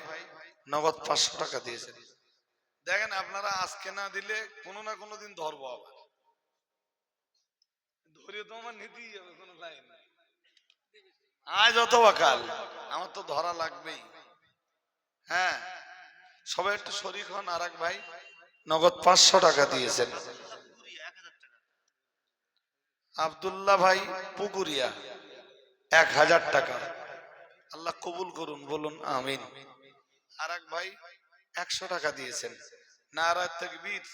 নগদ 500 টাকা দিয়েছে। দেখেন আপনারা আজকে না দিলে কোনো না কোনো দিন ধরবো, আবার ধরে তো আমার নিতেই হবে, কোনো লাইন নাই। আজ অথবা কাল আমার তো ধরা লাগবেই। হ্যাঁ, সবাই একটু শরীক হন। আরেক ভাই নগদ 500 টাকা দিয়েছেন। আব্দুল্লাহ ভাই পুকুরিয়া 1000 টাকা। আল্লাহ কবুল করুন, বলুন আমিন। আরেক ভাই 100 টাকা দিয়েছেন। নারা তাকবীর,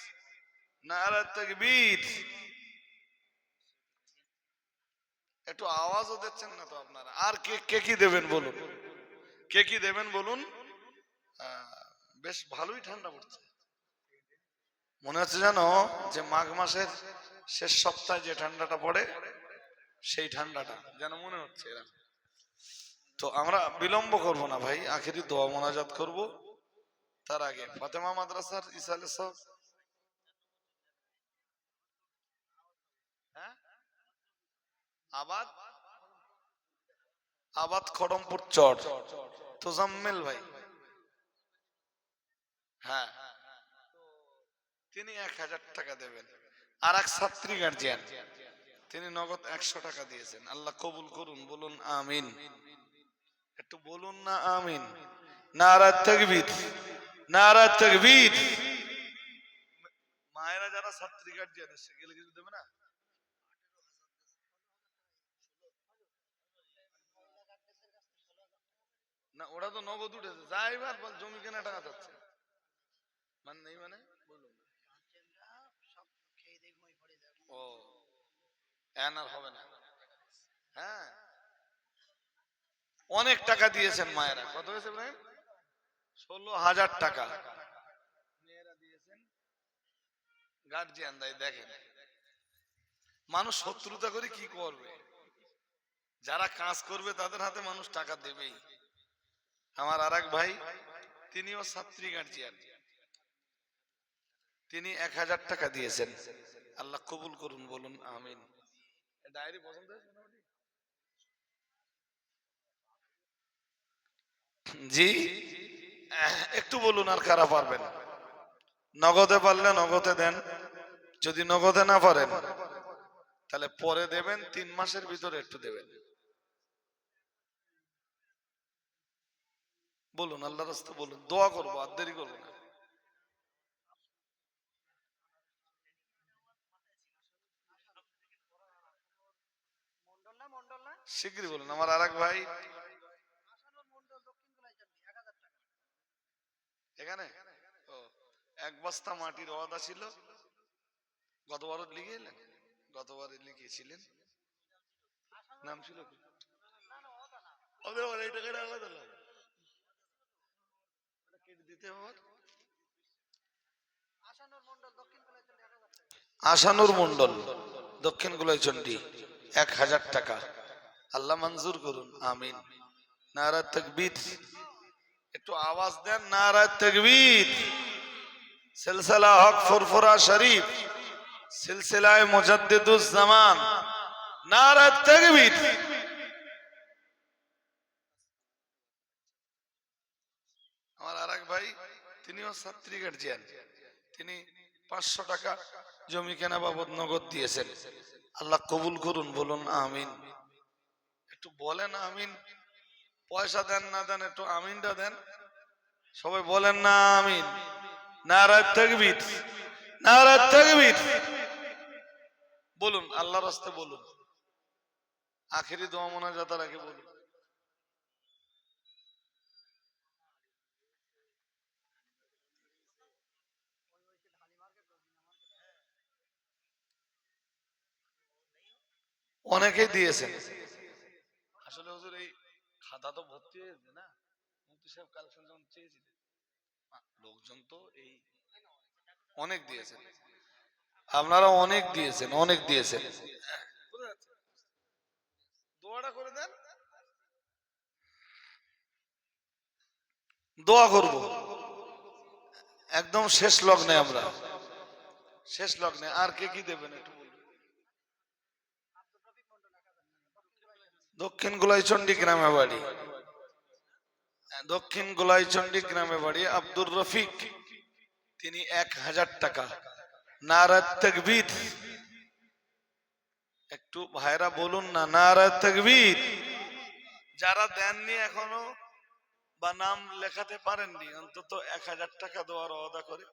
নারা তাকবীর। একটু আওয়াজও দিচ্ছেন না তো আপনারা। আর কে কে কি দেবেন বলুন, কে কি দেবেন বলুন। বেশ ভালোই ঠান্ডা পড়ছে। মনে হচ্ছে জানো যে মাঘ মাসের শেষ সপ্তাহে যে ঠান্ডাটা পড়ে সেই ঠান্ডাটা যেন মনে হচ্ছে এরকম। তো আমরা বিলম্ব করব না ভাই, আখেরি দোয়া মোনাজাত করব। তার আগে ফাতেমা মাদ্রাসার ইসালে সব, হ্যাঁ, আবাদ আবাদ খড়মপুর চর তোজাম্মেল ভাই, হ্যাঁ, তিনি 1000 টাকা দেবেন। আর এক ছাত্রী গার্জিয়ান তিনি নগদ 100 টাকা দিয়েছেন। আল্লাহ কবুল করুন, বলুন আমিন। একটু বলুন না আমিন। নারা তাকবীর, নারা তাকবীর। মায়েরা যারা ছাত্রী গার্জিয়ান এসে গেলে কিছু দেবে না? না ওরা তো নগদ উঠেছে, যাই বার বল জমি কেনা টাকা যাচ্ছে মানে নেই মানে বলুন। ও এন আর হবে না। হ্যাঁ অনেক টাকা দিয়েছেন মায়েরা। কত হয়েছে ইব্রাহিম? 16,000 টাকা মেয়েরা দিয়েছেন, গার্জিয়ান দেয়। দেখেন মানুষ শত্রুতা করে কি করবে, যারা কাজ করবে তাদের হাতে মানুষ টাকা দেবেই। আমার আর এক ভাই তিনিও ছাত্রী গার্জিয়ান, তিনি 1000 টাকা দিয়েছেন। আল্লাহ কবুল করুন, বলুন আমিন। ডায়েরি পছন্দ হয়েছে মোটামুটি? জি একটু বলুন আর কারা পারবেন। নগদে পারলে নগদে দেন, যদি নগদে না পারেন তাহলে পরে দেবেন, 3 মাসের ভিতরে একটু দেবেন। বলুন আল্লাহ রাস্তা বলুন, দোয়া করবো আর দেরি করবো না। শীঘ্রই বলুন। আমার আর এক ভাই এখানে, ও 1 বস্তা মাটির ওয়াদা ছিল, গতবারও লিখে এলেন, গতবারে লিখিয়েছিলেন, নাম ছিল কি? ওদের বলে এই টাকাটা আলাদা না। এটা কেটে দিতে হবে। আশানুর মন্ডল দক্ষিণ গুলাইচন্ডী 1000 টাকা। আল্লাহ মঞ্জুর করুন আমিন। নারা তাকবীর, একটু আওয়াজ দেন নারা তাকবীর। সিলসিলা হক ফুরফুরা শরীফ, সিলসিলায়ে মুজাদ্দিদুজ জামান, নারা তাকবীর। আমার আর এক ভাই তিনিও ছাত্রী গার্জিয়ান, তিনি 500 টাকা জমি কেনা বাবদ নগদ দিয়েছেন। আল্লাহ কবুল করুন, বলুন আমিন। একটু বলেন আমিন। পয়সা দেন না দেন একটু আমিনটা দেন। সবাই বলেন না আমিন। নারা তাকবীর, নারা তাকবীর। বলুন আল্লাহর রাস্তে বলুন, আখেরি দোয়া মোনাজাতের আগে বলুন। অনেকেই দিয়েছেন। আসলে হুজুর এই খাতা তো ভর্তি হয়েছে না, মুফতি সাহেব কালেকশন যখন চেয়েছিলেন, লোকজন তো এই অনেক দিয়েছেন, আপনারা অনেক দিয়েছেন, অনেক দিয়েছেন। দোয়াটা করে দেন, দোয়া করব একদম শেষ লগ্নে। আমরা শেষ লগ্নে আর কে কি দেবেন একটু বলুন। দক্ষিণ গোলাইচন্ডী গ্রামে বাড়ি, দক্ষিণ গোলাইচন্ডী গ্রামে বাড়ি আব্দুর রফিক, তিনি 1000 টাকা। নারা তাকবীর। একটু ভাইরা বলুন না নারা তাকবীর। যারা দেননি এখনো বা নাম লেখাতে পারেননি, অন্তত 1000 টাকা দেওয়ার ওয়াদা করে।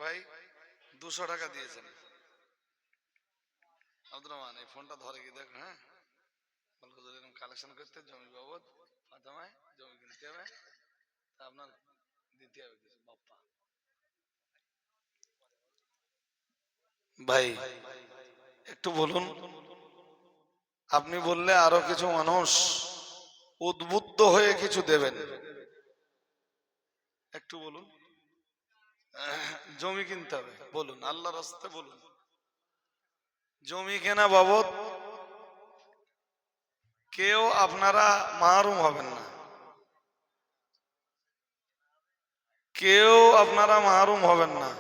ভাই 200 টাকা দিয়েছেন। আব্দুর রহমান এই ফোনটা ধরে কি দেখ, হ্যাঁ বলবো যদি এরকম কালেকশন করতে জমি বাবদ ফাতেমায় জমি কিনতে হবে, তা আপনার দিতে হবে কিছু বাপ্পা। ভাই একটু বলুন, আপনি বললে আরো কিছু মানুষ উদ্বুদ্ধ হয়ে কিছু দেবেন, একটু বলুন। জমি কিনতে হবে বলুন, আল্লাহর রাস্তায় বলুন। জমি কেনা বাবদ কেউ আপনারা মাহরুম হবেন না, কেউ আপনারা মাহরুম হবেন না।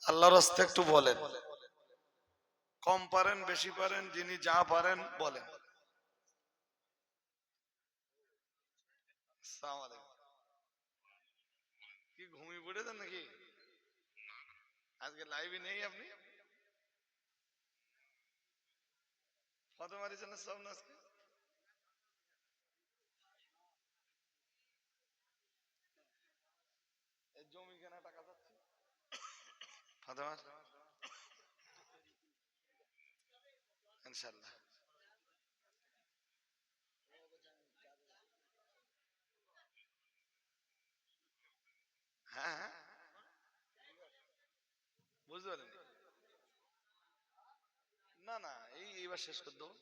আল্লাহর রাস্তায় একটু বলেন, কম পারেন বেশি পারেন যিনি যা পারেন বলেন। আসসালামু আলাইকুম। কি ঘুমিয়ে পড়েছেন নাকি? আজকে লাইভে নেই আপনি? কত মারিছেন সব আজকে? এই জমি কেনা টাকা যাচ্ছে ফাতেমার ইনশাআল্লাহ। হ্যাঁ হ্যাঁ, বুঝতে পারেন না না, এইবার শেষ করে দেবো।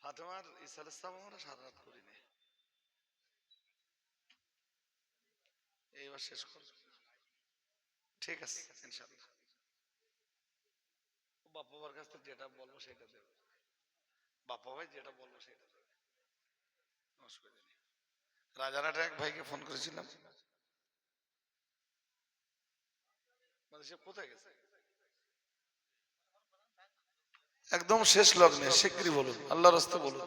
ফাতেমার ইসাল ইসলাম আমরা সারা রাত করিনি, এইবার শেষ করব। ঠিক আছে ইনশাআল্লাহ। বাপ্পা ভাইয়ের কাছ থেকে যেটা বলবো সেটা দেবে, বাপ্পা ভাই যেটা বলবো সেটা দেবে, অসুবিধা নেই। রাজারহাটে এক ভাইকে ফোন করেছিলাম, মানে সে কোথায় গেছে একদম শেষ লগ্নে, শিগগিরই বলুন, আল্লাহর রাস্তায় বলুন।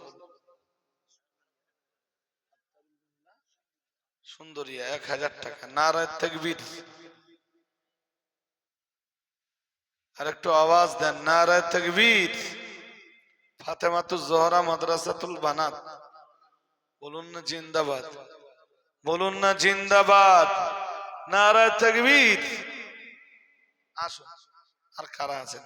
সুন্দরিয়া 1000 টাকা, নারায়ে তাকবীর। আর একটু আওয়াজ দেন, নারায়ে তাকবীর। ফাতেমাতুজ জোহরা মাদ্রাসাতুল বানাত, বলুন না জিন্দাবাদ, বলুন না জিন্দাবাদ, নারায়ে তাকবীর। আসুন, আর কারা আছেন?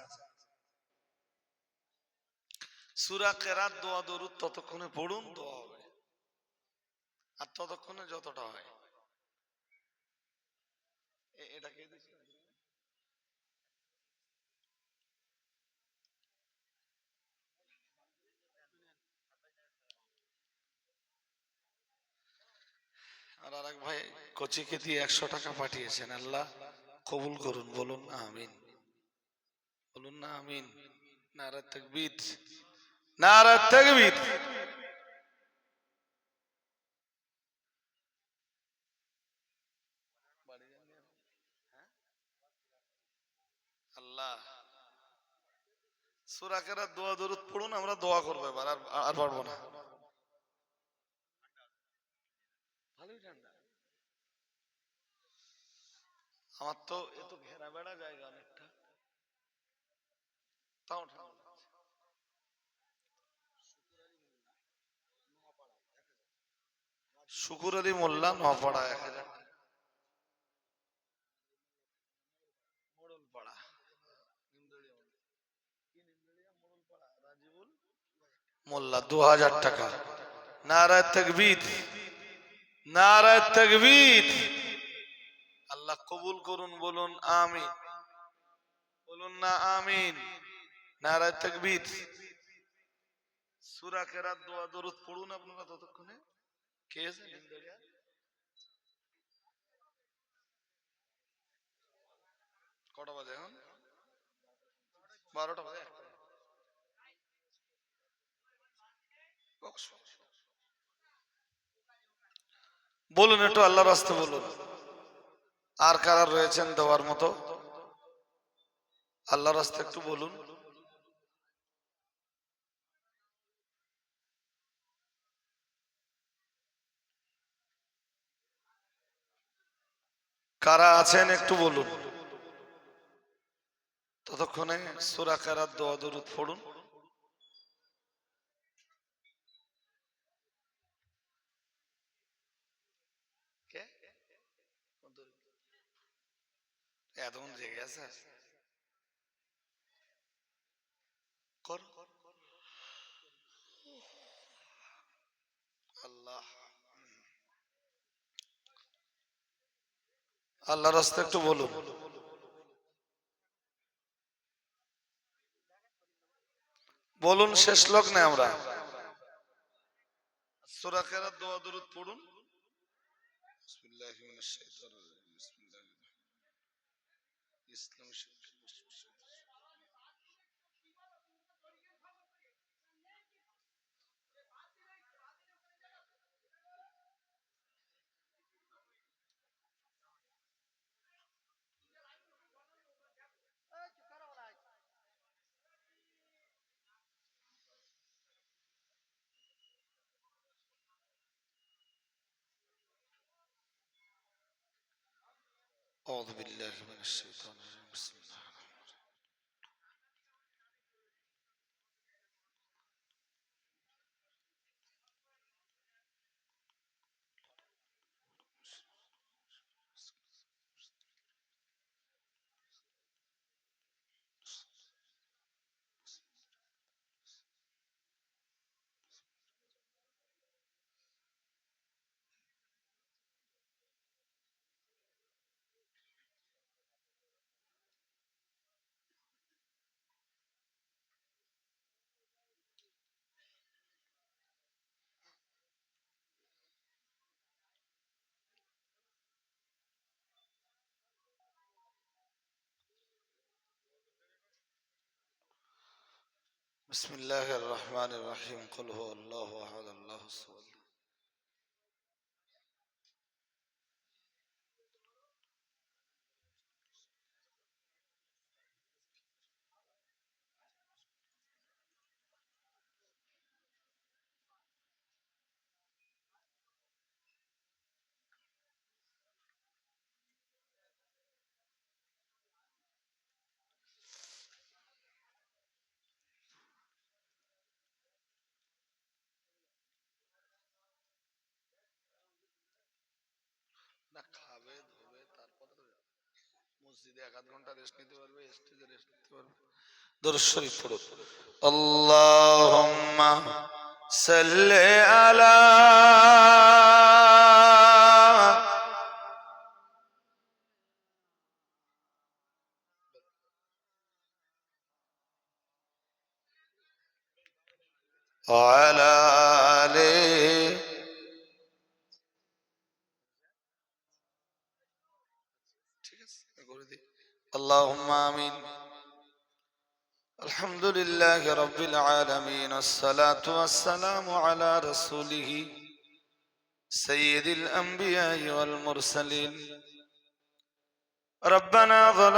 সূরা কেরাত দোয়া দরুদ ততক্ষণে পড়ুন, দোয়া হবে। আর ততক্ষণে যতটা হয় এটাকে আর আরেক ভাই কোচিকে দিয়ে 100 টাকা পাঠিয়েছেন, আল্লাহ কবুল করুন, বলুন আমিন, বলুন না আমিন। নারায়ে তাকবীর, নারায়ে তাকবীর। আল্লাহ সূরা কেরাত দোয়া দরুদ পড়ুন, আমরা দোয়া করবো এবার, আর পারবো না। ভালোই ঠান্ডা, আমার তো এত ঘেরা বেড়া জায়গা অনেকটা, তাও ঠান্ডা লাগছে। শুকুর আলী মোল্লা, নপাড়া 1000 টাকা। মোড়লপাড়া, মোল্লা 2000 টাকা। নারায়ে তাকবীর, নারায়ে তাকবীর। আল্লাহ কবুল করুন, বলুন আমিন, বলুন না আমিন। নারায়ে তাকবীর। সূরা কেরাত দোয়া দরুদ পড়ুন আপনারা ততক্ষণে। কে আছে নিন্দরিয়া? কটা বাজে এখন? 12টা বাজে। বলুন একটু আল্লাহর রাস্তায় বলুন। আর কারা রয়েছেন দেওয়ার মতো? আল্লাহর রাস্তায় একটু বলুন। কারা আছেন একটু বলুন। ততক্ষণে সূরা কেরাত দোয়া দরুদ পড়ুন। কে? এতক্ষণ জেগে আছে কর আল্লাহ আল্লাহ রাস্তা একটু বলুন। বলুন, শেষ লগ্নে আমরা সূরা কেরাত দোয়া দরুদ পড়ুন। বিসমিল্লাহির মিনাশ শাইতানির রাজিম। বিসমিল্লাহির ইসলাম أعوذ بالله من الشيطان الرجيم. بسم الله الرحمن الرحيم. بسم الله الرحمن الرحيم. قل هو الله أحد الله الصمد. না খাবে ধোবে তারপরে তো মসজিদে 1 আধ ঘন্টা রেস্ট নিতে পারবে, স্টেজে রেস্ট নিতে পারবে। দরুদ শরীফ পড়ুন। আল্লাহুম্মা সাল্লি আলা ওয়ালা আলি। ঠিক আছে, করে দিই। আল্লাহুম্মা আমিন। الحمد لله رب العالمين، الصلاة والسلام على رسوله سيد الأنبياء والمرسلين. ربنا ظلمنا